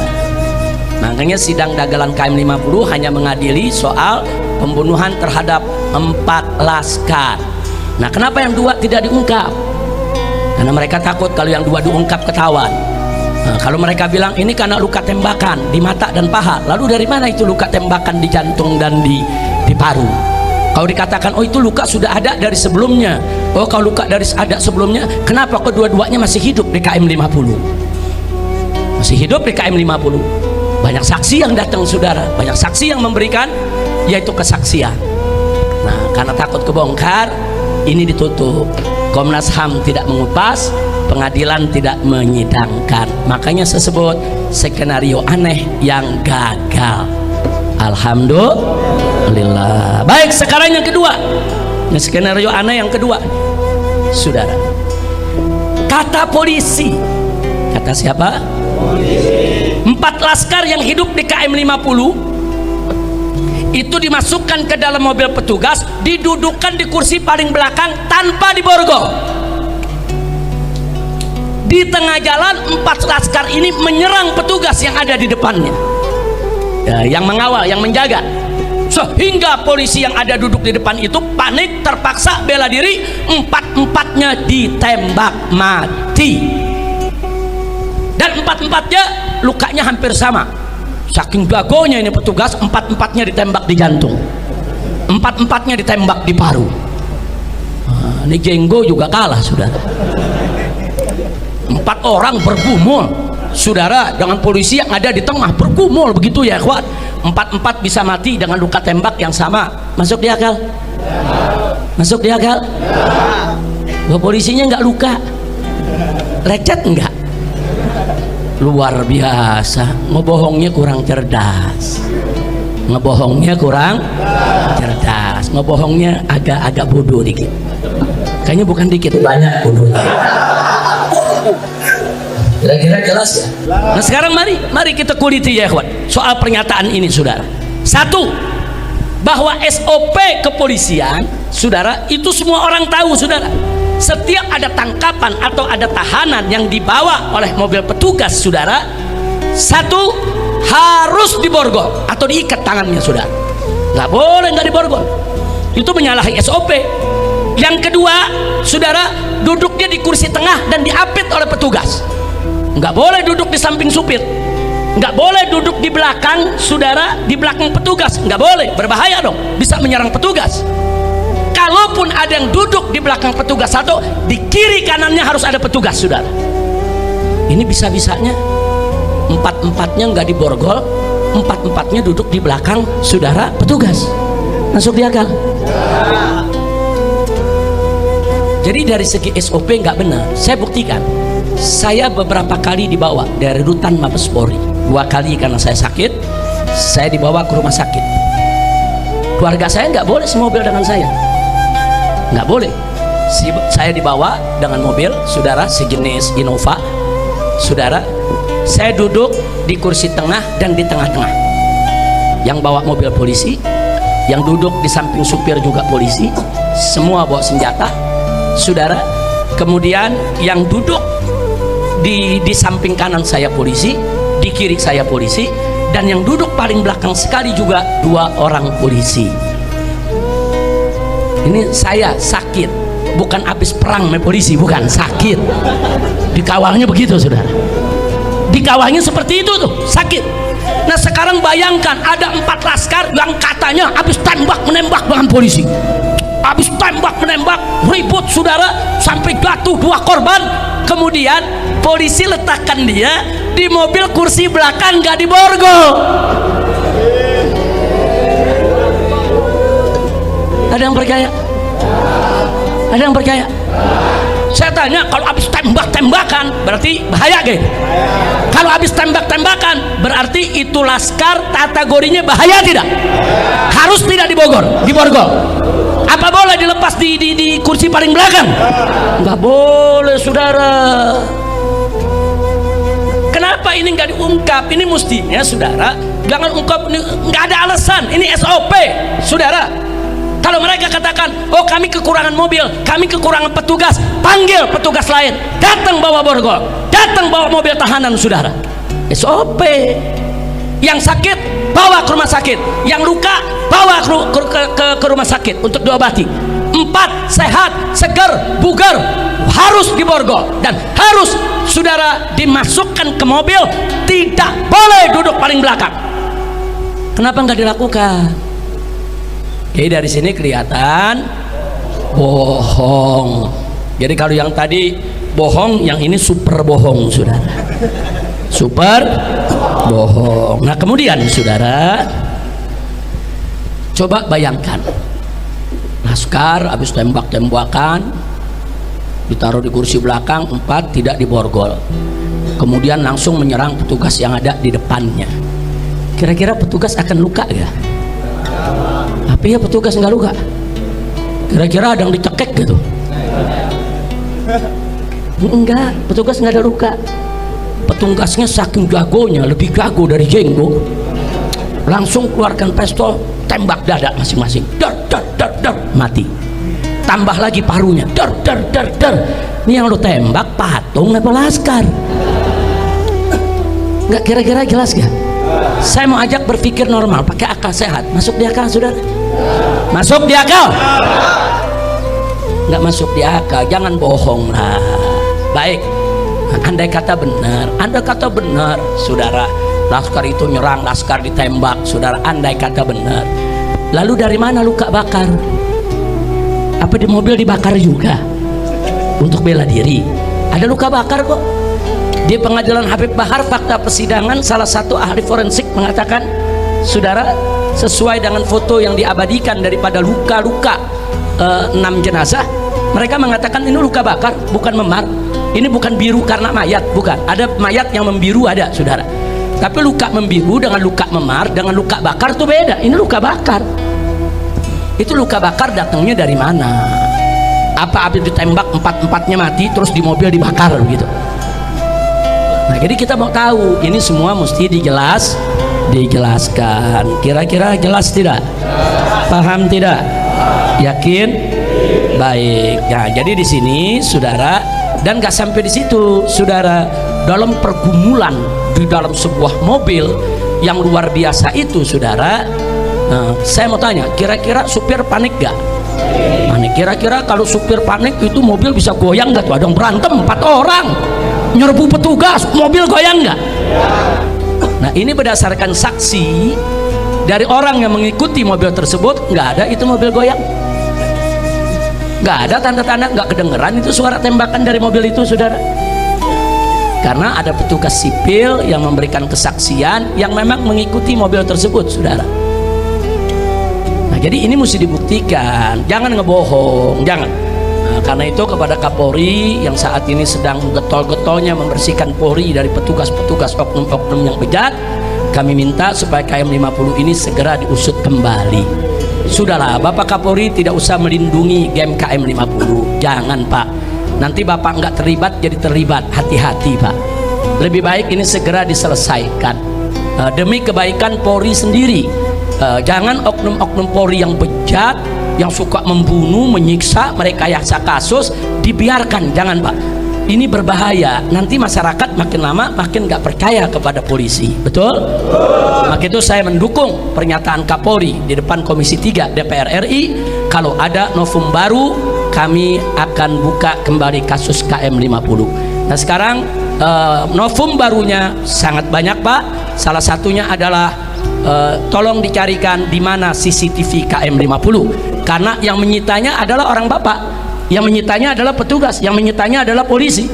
Makanya sidang dagelan KM 50 hanya mengadili soal pembunuhan terhadap 4 laskar. Nah, kenapa yang 2 tidak diungkap? Karena mereka takut kalau yang 2 diungkap ketahuan. Nah, kalau mereka bilang ini karena luka tembakan di mata dan paha, lalu dari mana itu luka tembakan di jantung dan di paru? Kalau dikatakan oh itu luka sudah ada dari sebelumnya, oh kalau luka dari ada sebelumnya, kenapa kedua-duanya masih hidup di KM 50? Masih hidup di KM 50. Banyak saksi yang datang, saudara, banyak saksi yang memberikan yaitu kesaksian. Nah, karena takut kebongkar, ini ditutup. Komnas HAM tidak mengupas, pengadilan tidak menyidangkan. Makanya disebut skenario aneh yang gagal. Alhamdulillah. Baik, sekarang yang kedua, ini skenario aneh yang kedua, saudara. Kata polisi, kata siapa? Polisi. 4 laskar yang hidup di KM 50 itu dimasukkan ke dalam mobil petugas, didudukkan di kursi paling belakang tanpa diborgol. Di tengah jalan 4 laskar ini menyerang petugas yang ada di depannya, ya, yang mengawal, yang menjaga, sehingga polisi yang ada duduk di depan itu panik, terpaksa bela diri, 4-4-nya ditembak mati, dan 4-4-nya lukanya hampir sama. Saking jagonya ini petugas, 4-4-nya ditembak di jantung, 4-4-nya ditembak di paru. Nah, ini jenggo juga kalah, saudara. 4 orang bergumul, saudara, dengan polisi yang ada di tengah bergumul begitu ya, ikhwan. 4-4 bisa mati dengan luka tembak yang sama. Masuk di akal? Masuk di akal? Bahwa polisinya nggak luka, lecet enggak? Luar biasa. Ngebohongnya kurang cerdas, ngebohongnya kurang cerdas, ngebohongnya agak bodoh dikit. Kayaknya bukan dikit, banyak bodohnya. Kira-kira jelas ya? Nah, sekarang mari kita kuliti ya, ikhwan, soal pernyataan ini, saudara. Satu, bahwa SOP kepolisian, saudara, itu semua orang tahu, saudara. Setiap ada tangkapan atau ada tahanan yang dibawa oleh mobil petugas, saudara, satu, harus diborgol atau diikat tangannya, saudara. Nggak boleh nggak diborgol, itu menyalahi SOP. Yang kedua, saudara, duduknya di kursi tengah dan diapit oleh petugas. Nggak boleh duduk di samping supir, nggak boleh duduk di belakang, saudara, di belakang petugas, nggak boleh, berbahaya dong, bisa menyerang petugas. Kalaupun ada yang duduk di belakang petugas satu, di kiri kanannya harus ada petugas, saudara. Ini bisa-bisanya 4-4-nya nggak diborgol, 4-4-nya duduk di belakang, saudara, petugas. Masuk di akal? Jadi dari segi SOP nggak benar. Saya buktikan. Saya beberapa kali dibawa dari rutan Mabes Polri. 2 kali karena saya sakit, saya dibawa ke rumah sakit. Keluarga saya nggak boleh semobil dengan saya, nggak boleh. Saya dibawa dengan mobil, saudara, sejenis Innova, saudara. Saya duduk di kursi tengah dan di tengah-tengah. Yang bawa mobil polisi, yang duduk di samping supir juga polisi, semua bawa senjata, saudara. Kemudian yang duduk di samping kanan saya polisi, di kiri saya polisi, dan yang duduk paling belakang sekali juga 2 orang polisi. Ini saya sakit, bukan habis perang sama polisi, bukan, sakit. Dikawalnya begitu, saudara. Dikawalnya seperti itu tuh, sakit. Nah sekarang bayangkan ada 4 laskar yang katanya habis tembak menembak dengan polisi, habis tembak menembak, ribut, saudara, sampai jatuh 2 korban. Kemudian polisi letakkan dia di mobil kursi belakang, nggak diborgol. Ada yang percaya? Ada yang percaya? Saya tanya, kalau habis tembak-tembakan berarti bahaya gitu? Kalau habis tembak-tembakan berarti itu laskar kategorinya bahaya tidak? Harus tidak diborgol? Apa boleh dilepas di kursi paling belakang? Nggak boleh, saudara. Kenapa ini nggak diungkap? Ini mestinya, saudara, jangan ungkap. Nggak ada alasan. Ini SOP, saudara. Kalau mereka katakan, oh kami kekurangan mobil, kami kekurangan petugas, panggil petugas lain, datang bawa borgol, datang bawa mobil tahanan, saudara. SOP. Yang sakit bawa ke rumah sakit, yang luka bawa ke rumah sakit untuk diobati. 4 sehat, segar, bugar, harus diborgol dan harus, saudara, dimasukkan ke mobil, tidak boleh duduk paling belakang. Kenapa nggak dilakukan? Jadi dari sini kelihatan bohong. Jadi kalau yang tadi bohong, yang ini super bohong, saudara. Super bohong. Nah kemudian, saudara, coba bayangkan, laskar habis tembak-tembakan, ditaruh di kursi belakang, 4 tidak diborgol, kemudian langsung menyerang petugas yang ada di depannya. Kira-kira petugas akan luka ya? Tapi ya petugas nggak luka. Kira-kira ada yang dicekek gitu? Enggak, petugas nggak ada luka. Petugasnya saking jagonya, lebih jago dari jenggo, langsung keluarkan pistol, tembak dada masing-masing, dar dar dar dar, mati. Tambah lagi parunya, dar dar dar dar. Ini yang lo tembak patung apa laskar? Nggak, kira-kira jelas gak? Saya mau ajak berpikir normal, pakai akal sehat. Masuk di akal, saudara? Masuk di akal? Nggak masuk di akal, jangan bohong lah. Baik, andai kata benar, saudara, laskar itu nyerang, laskar ditembak, saudara, andai kata benar. Lalu dari mana luka bakar? Apa di mobil dibakar juga untuk bela diri? Ada luka bakar kok. Di pengadilan Habib Bahar, fakta persidangan, salah satu ahli forensik mengatakan, saudara, sesuai dengan foto yang diabadikan daripada luka-luka 6 jenazah, mereka mengatakan ini luka bakar, bukan memar. Ini bukan biru karena mayat, bukan. Ada mayat yang membiru, ada, saudara. Tapi luka membiru dengan luka memar dengan luka bakar itu beda. Ini luka bakar. Itu luka bakar datangnya dari mana? Apa habis ditembak 4-4-nya mati terus di mobil dibakar begitu? Nah, jadi kita mau tahu, ini semua mesti dijelaskan. Kira-kira jelas tidak? Paham tidak? Yakin? Baik. Nah, jadi di sini, saudara, dan gak sampai di situ, saudara, dalam pergumulan di dalam sebuah mobil yang luar biasa itu, saudara, saya mau tanya, kira-kira supir panik gak? Panik. Kira-kira kalau supir panik itu mobil bisa goyang gak tuh? Ada yang berantem 4 orang nyerbu petugas, mobil goyang nggak? Nah, ini berdasarkan saksi dari orang yang mengikuti mobil tersebut, nggak ada itu mobil goyang, nggak ada tanda-tanda, nggak kedengeran itu suara tembakan dari mobil itu, saudara. Karena ada petugas sipil yang memberikan kesaksian yang memang mengikuti mobil tersebut, saudara. Nah, jadi ini mesti dibuktikan, jangan ngebohong, jangan. Nah, karena itu kepada Kapolri yang saat ini sedang getol-getolnya membersihkan Polri dari petugas-petugas oknum-oknum yang bejat, kami minta supaya KM 50 ini segera diusut kembali. Sudahlah, Bapak Kapolri tidak usah melindungi game KM 50. Jangan Pak, nanti Bapak nggak terlibat jadi terlibat. Hati-hati Pak, lebih baik ini segera diselesaikan demi kebaikan Polri sendiri. Jangan oknum-oknum Polri yang bejat, yang suka membunuh, menyiksa, merekayasa kasus dibiarkan. Jangan Pak, ini berbahaya. Nanti masyarakat makin lama makin nggak percaya kepada polisi. Betul? Maka itu saya mendukung pernyataan Kapolri di depan Komisi 3 DPR RI. Kalau ada novum baru, kami akan buka kembali kasus KM 50. Nah sekarang novum barunya sangat banyak Pak. Salah satunya adalah tolong dicarikan di mana CCTV KM 50, karena yang menyitanya adalah orang Bapak, yang menyitanya adalah petugas, yang menyitanya adalah polisi.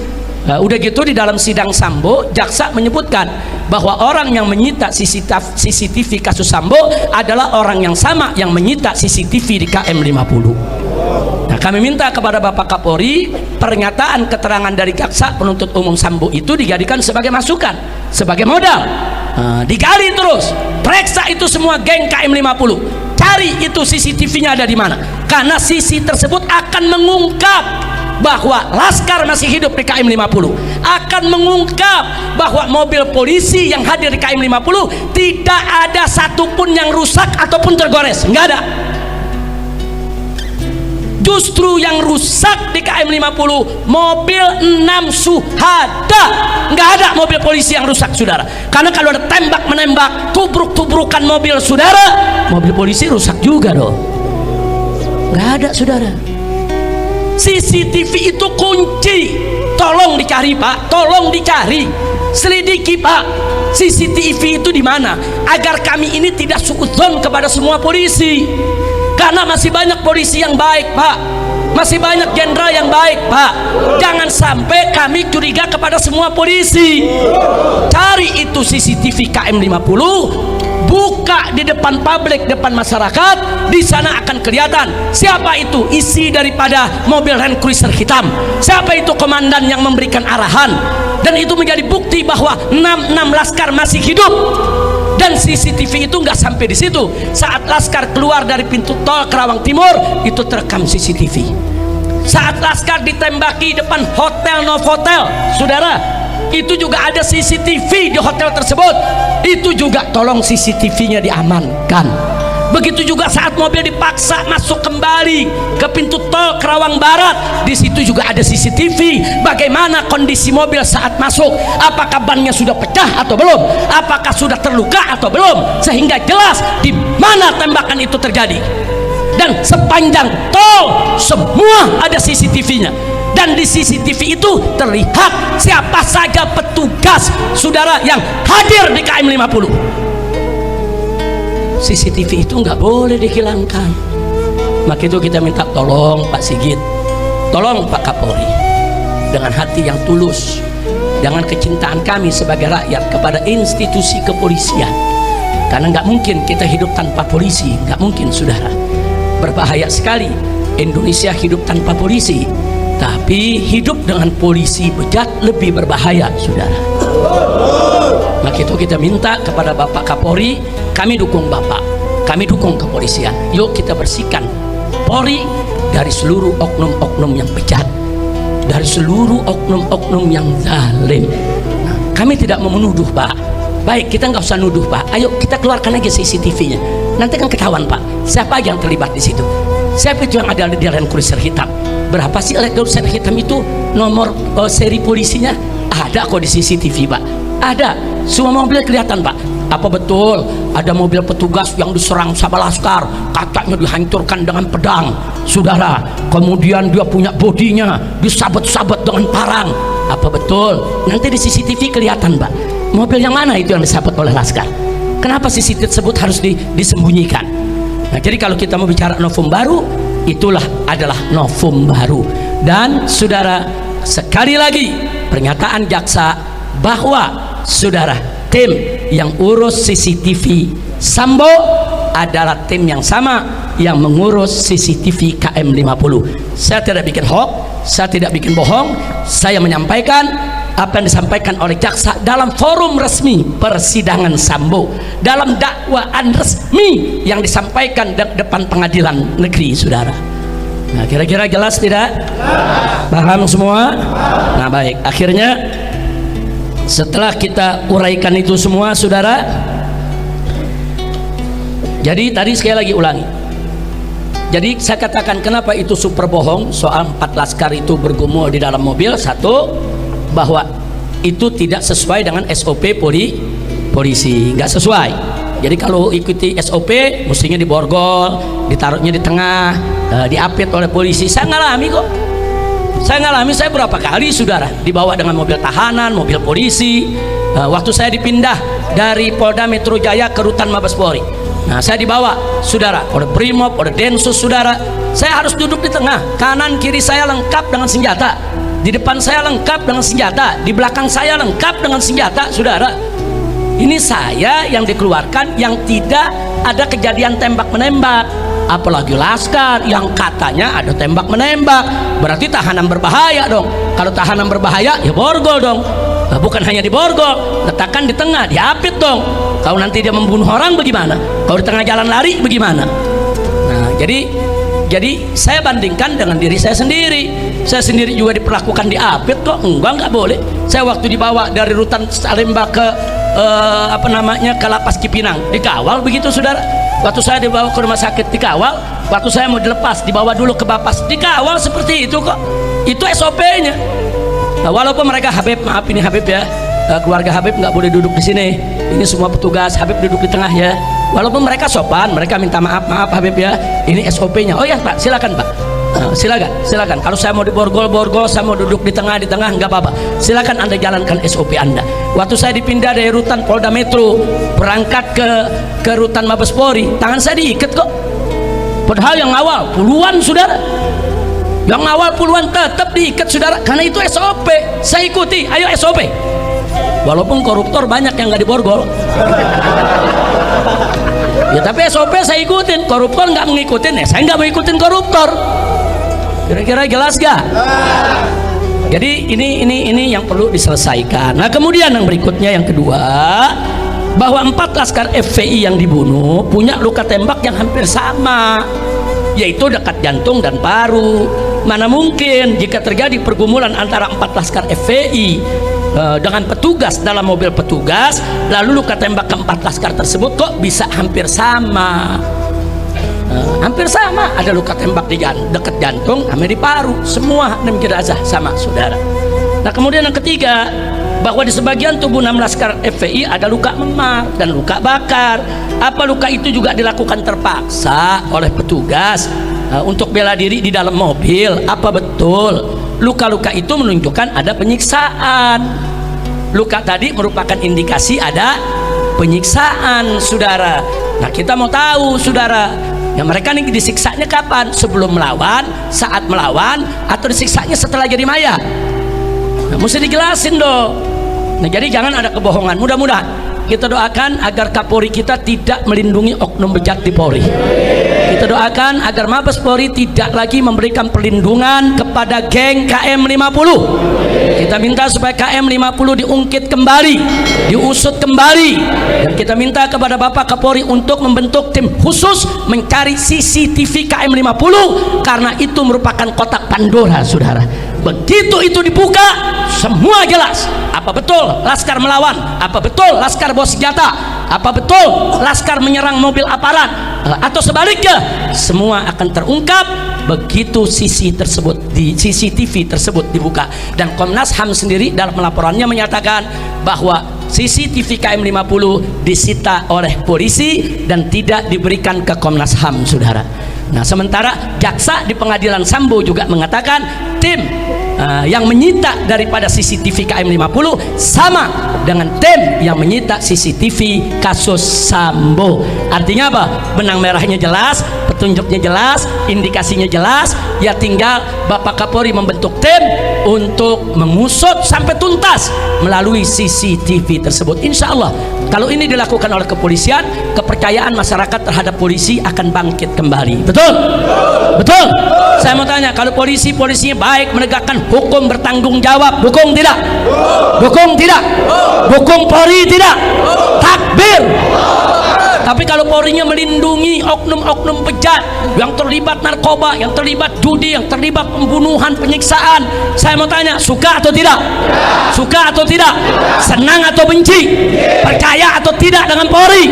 Udah gitu di dalam sidang Sambo, jaksa menyebutkan bahwa orang yang menyita CCTV kasus Sambo adalah orang yang sama yang menyita CCTV di KM 50. Nah, kami minta kepada Bapak Kapolri, pernyataan keterangan dari jaksa penuntut umum Sambo itu dijadikan sebagai masukan, sebagai modal. Digali terus, periksa itu semua geng KM 50, cari itu CCTV-nya ada di mana, karena CC tersebut akan mengungkap bahwa Laskar masih hidup di KM 50, akan mengungkap bahwa mobil polisi yang hadir di KM 50 tidak ada satupun yang rusak ataupun tergores, nggak ada. Justru yang rusak di KM 50 mobil 6 Suhada, nggak ada mobil polisi yang rusak saudara. Karena kalau ada tembak menembak, tubruk-tubrukan mobil saudara, mobil polisi rusak juga dong. Nggak ada saudara. CCTV itu kunci, tolong dicari Pak, tolong dicari, selidiki Pak. CCTV itu di mana? Agar kami ini tidak suudzon kepada semua polisi. Karena masih banyak polisi yang baik Pak, masih banyak jenderal yang baik Pak. Jangan sampai kami curiga kepada semua polisi. Cari itu CCTV KM 50, buka di depan publik, depan masyarakat. Di sana akan kelihatan siapa itu isi daripada mobil Land Cruiser hitam, siapa itu komandan yang memberikan arahan. Dan itu menjadi bukti bahwa 6 Laskar masih hidup. Dan CCTV itu nggak sampai di situ. Saat Laskar keluar dari pintu tol Kerawang Timur, itu terekam CCTV. Saat Laskar ditembaki depan hotel Novotel, saudara, itu juga ada CCTV di hotel tersebut. Itu juga tolong CCTV-nya diamankan. Begitu juga saat mobil dipaksa masuk kembali ke pintu tol Kerawang Barat, di situ juga ada CCTV. Bagaimana kondisi mobil saat masuk? Apakah bannya sudah pecah atau belum? Apakah sudah terluka atau belum? Sehingga jelas di mana tembakan itu terjadi. Dan sepanjang tol semua ada CCTV-nya. Dan di CCTV itu terlihat siapa saja petugas saudara yang hadir di KM 50. CCTV itu nggak boleh dihilangkan. Maka itu kita minta tolong Pak Sigit, tolong Pak Kapolri, dengan hati yang tulus, dengan kecintaan kami sebagai rakyat kepada institusi kepolisian. Karena nggak mungkin kita hidup tanpa polisi, nggak mungkin saudara. Berbahaya sekali Indonesia hidup tanpa polisi, tapi hidup dengan polisi bejat lebih berbahaya saudara. Maka itu kita minta kepada Bapak Kapolri, kami dukung Bapak, kami dukung kepolisian. Yuk kita bersihkan Polri dari seluruh oknum-oknum yang bejat, dari seluruh oknum-oknum yang zalim. Nah, kami tidak mau menuduh Pak. Baik, kita nggak usah nuduh Pak. Ayo kita keluarkan aja CCTV-nya. Nanti kan ketahuan Pak, siapa aja yang terlibat di situ. Siapa itu yang ada di Land Cruiser hitam? Berapa sih Land Cruiser hitam itu nomor seri polisinya? Ada kok di CCTV Pak. Ada, semua mobil kelihatan Pak. Apa betul ada mobil petugas yang diserang sama Laskar, kacanya dihancurkan dengan pedang saudara, kemudian dia punya bodinya disabet-sabet dengan parang? Apa betul? Nanti di CCTV kelihatan Pak, mobil yang mana itu yang disabet oleh Laskar. Kenapa CCTV tersebut harus disembunyikan? Nah, jadi kalau kita mau bicara novum baru, itulah adalah novum baru. Dan saudara, sekali lagi pernyataan jaksa bahwa saudara, tim yang urus CCTV Sambo adalah tim yang sama yang mengurus CCTV KM50. Saya tidak bikin hoax, saya tidak bikin bohong, saya menyampaikan apa yang disampaikan oleh jaksa dalam forum resmi persidangan Sambo, dalam dakwaan resmi yang disampaikan di depan pengadilan negeri, saudara. Nah, kira-kira jelas tidak? Paham semua? Nah, baik. Akhirnya setelah kita uraikan itu semua, saudara, jadi tadi sekali lagi ulangi. Jadi saya katakan kenapa itu super bohong soal 4 laskar itu bergumul di dalam mobil. Satu, bahwa itu tidak sesuai dengan SOP polisi, nggak sesuai. Jadi kalau ikuti SOP mestinya diborgol, ditaruhnya di tengah, diapit oleh polisi. Saya ngalami kok. Saya berapa kali, saudara, dibawa dengan mobil tahanan, mobil polisi. Waktu saya dipindah dari Polda Metro Jaya ke Rutan Mabes Polri, nah saya dibawa, saudara, oleh Brimob, oleh Densus, saudara. Saya harus duduk di tengah, kanan kiri saya lengkap dengan senjata, di depan saya lengkap dengan senjata, di belakang saya lengkap dengan senjata, saudara. Ini saya yang dikeluarkan yang tidak ada kejadian tembak menembak, apalagi laskar yang katanya ada tembak menembak. Berarti tahanan berbahaya dong. Kalau tahanan berbahaya ya borgol dong. Nah, bukan hanya diborgol, letakkan di tengah, diapit dong. Kalau nanti dia membunuh orang bagaimana? Kalau di tengah jalan lari bagaimana? Nah, jadi saya bandingkan dengan diri saya sendiri. Saya sendiri juga diperlakukan diapit kok. Enggak boleh. Saya waktu dibawa dari Rutan Salemba ke ke Lapas Cipinang, dikawal begitu, saudara. Waktu saya dibawa ke rumah sakit dikawal, waktu saya mau dilepas dibawa dulu ke Bapas, dikawal seperti itu kok. Itu SOP-nya. Nah, walaupun mereka Habib, maaf ini Habib ya, keluarga Habib nggak boleh duduk di sini. Ini semua petugas, Habib duduk di tengah ya. Walaupun mereka sopan, mereka minta maaf Habib ya. Ini SOP-nya. Oh ya Pak, silakan Pak. Silakan. Kalau saya mau diborgol, saya mau duduk di tengah nggak apa-apa. Silakan Anda jalankan SOP Anda. Waktu saya dipindah dari Rutan Polda Metro berangkat ke Rutan Mabes Polri, tangan saya diikat kok. Padahal yang awal puluhan, saudara. Yang awal puluhan tetap diikat, saudara, karena itu SOP. Saya ikuti, ayo SOP. Walaupun koruptor banyak yang nggak diborgol. Ya tapi SOP saya ikutin, koruptor nggak mengikutin, saya nggak mau ikutin koruptor. Kira-kira jelas gak? Jadi ini yang perlu diselesaikan. Nah kemudian yang berikutnya, yang kedua, bahwa 4 laskar FPI yang dibunuh punya luka tembak yang hampir sama, yaitu dekat jantung dan paru. Mana mungkin jika terjadi pergumulan antara 4 laskar FPI dengan petugas dalam mobil petugas, lalu luka tembak ke-4 laskar tersebut kok bisa hampir sama? Hampir sama, ada luka tembak di dekat jantung sama di paru, semua 6 jenazah sama, saudara. Nah kemudian yang ketiga, bahwa di sebagian tubuh 6 laskar FPI ada luka memar dan luka bakar. Apa luka itu juga dilakukan terpaksa oleh petugas untuk bela diri di dalam mobil? Apa betul luka-luka itu menunjukkan ada penyiksaan? Luka tadi merupakan indikasi ada penyiksaan, saudara. Nah kita mau tahu, saudara, ya mereka ini disiksanya kapan? Sebelum melawan, saat melawan, atau disiksanya setelah jadi mayat? Nah, mesti dijelasin dong. Nah jadi jangan ada kebohongan. Mudah-mudahan kita doakan agar Kapolri kita tidak melindungi oknum bejat di Polri. Kita doakan agar Mabes Polri tidak lagi memberikan perlindungan kepada geng KM50. Kita minta supaya KM50 diungkit kembali, diusut kembali, dan kita minta kepada Bapak Kapolri untuk membentuk tim khusus mencari CCTV KM50, karena itu merupakan kotak Pandora, saudara. Begitu itu dibuka, semua jelas. Apa betul laskar melawan? Apa betul laskar bawa senjata? Apa betul laskar menyerang mobil aparat? Atau sebaliknya, semua akan terungkap begitu CCTV tersebut dibuka. Dan Komnas HAM sendiri dalam laporannya menyatakan bahwa CCTV KM50 disita oleh polisi dan tidak diberikan ke Komnas HAM, saudara. Nah sementara jaksa di pengadilan Sambo juga mengatakan tim yang menyita daripada CCTV KM50 sama dengan tim yang menyita CCTV kasus Sambo. Artinya apa? Benang merahnya jelas, petunjuknya jelas, indikasinya jelas, ya tinggal Bapak Kapolri membentuk tim untuk mengusut sampai tuntas melalui CCTV tersebut. Insya Allah kalau ini dilakukan oleh kepolisian, kepercayaan masyarakat terhadap polisi akan bangkit kembali. Betul? Betul? Saya mau tanya, kalau polisinya baik, menegakkan hukum, bertanggung jawab, dukung tidak? Dukung tidak? Dukung Polri tidak? Takbir! Tapi kalau Polrinya melindungi oknum-oknum bejat yang terlibat narkoba, yang terlibat judi, yang terlibat pembunuhan, penyiksaan, saya mau tanya, suka atau tidak? Suka atau tidak? Senang atau benci? Percaya atau tidak dengan Polri?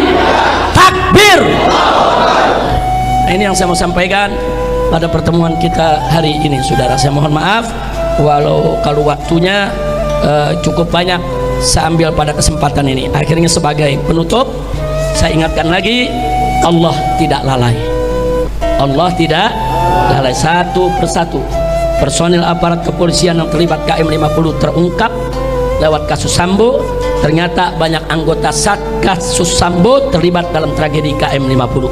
Takbir! Nah, ini yang saya mau sampaikan pada pertemuan kita hari ini, saudara. Saya mohon maaf kalau waktunya cukup banyak saya ambil pada kesempatan ini. Akhirnya sebagai penutup, saya ingatkan lagi, Allah tidak lalai. Allah tidak lalai. Satu persatu personil aparat kepolisian yang terlibat KM50 terungkap lewat kasus Sambo. Ternyata banyak anggota Satgasus Sambo terlibat dalam tragedi KM50.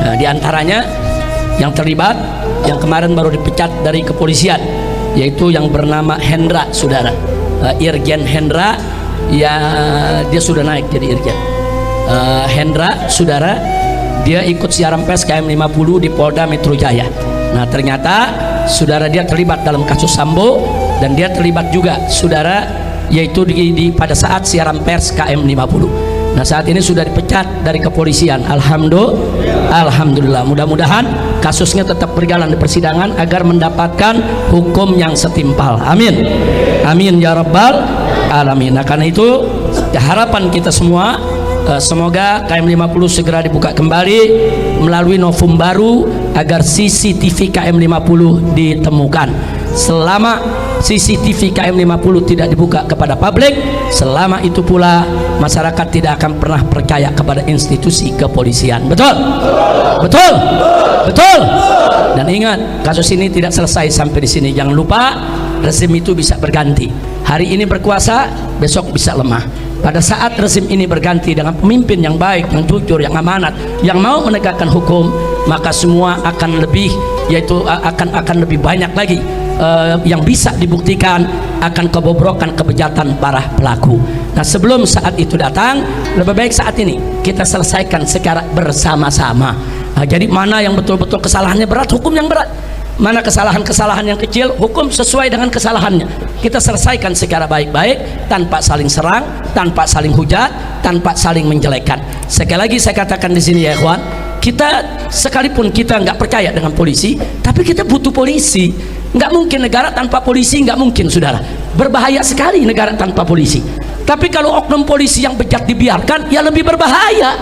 Nah, diantaranya yang terlibat, yang kemarin baru dipecat dari kepolisian, yaitu yang bernama Hendra, saudara. Irjen Hendra, ya dia sudah naik jadi Irjen. Hendra, saudara, dia ikut siaran pers KM50 di Polda Metro Jaya. Nah, ternyata saudara dia terlibat dalam kasus Sambo, dan dia terlibat juga, saudara, yaitu pada saat siaran pers KM50. Nah, saat ini sudah dipecat dari kepolisian. Alhamdulillah. Mudah-mudahan kasusnya tetap berjalan di persidangan agar mendapatkan hukum yang setimpal. Amin. Amin ya rabbal alamin. Nah, karena itu harapan kita semua, semoga KM50 segera dibuka kembali melalui novum baru agar CCTV KM50 ditemukan. Selama CCTV KM50 tidak dibuka kepada publik, selama itu pula masyarakat tidak akan pernah percaya kepada institusi kepolisian. Betul? Betul? Betul? Dan ingat, kasus ini tidak selesai sampai di sini. Jangan lupa, rezim itu bisa berganti. Hari ini berkuasa, besok bisa lemah. Pada saat rezim ini berganti dengan pemimpin yang baik, yang jujur, yang amanat, yang mau menegakkan hukum, maka semua akan lebih, yaitu akan lebih banyak lagi yang bisa dibuktikan akan kebobrokan kebejatan para pelaku. Nah, sebelum saat itu datang, lebih baik saat ini kita selesaikan secara bersama-sama. Nah, jadi mana yang betul-betul kesalahannya berat, hukum yang berat. Mana kesalahan-kesalahan yang kecil, hukum sesuai dengan kesalahannya. Kita selesaikan secara baik-baik, tanpa saling serang, tanpa saling hujat, tanpa saling menjelekkan. Sekali lagi saya katakan di sini ya ikhwan, kita sekalipun kita nggak percaya dengan polisi, tapi kita butuh polisi. Nggak mungkin negara tanpa polisi, nggak mungkin, saudara. Berbahaya sekali negara tanpa polisi. Tapi kalau oknum polisi yang bejat dibiarkan, ya lebih berbahaya.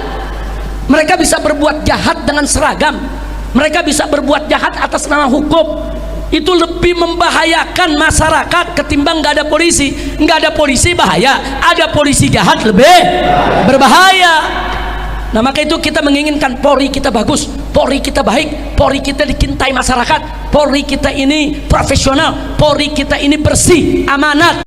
Mereka bisa berbuat jahat dengan seragam, mereka bisa berbuat jahat atas nama hukum. Itu lebih membahayakan masyarakat ketimbang nggak ada polisi. Nggak ada polisi bahaya, ada polisi jahat lebih berbahaya. Nah, maka itu kita menginginkan Polri kita bagus, Polri kita baik, Polri kita dicintai masyarakat, Polri kita ini profesional, Polri kita ini bersih, amanat.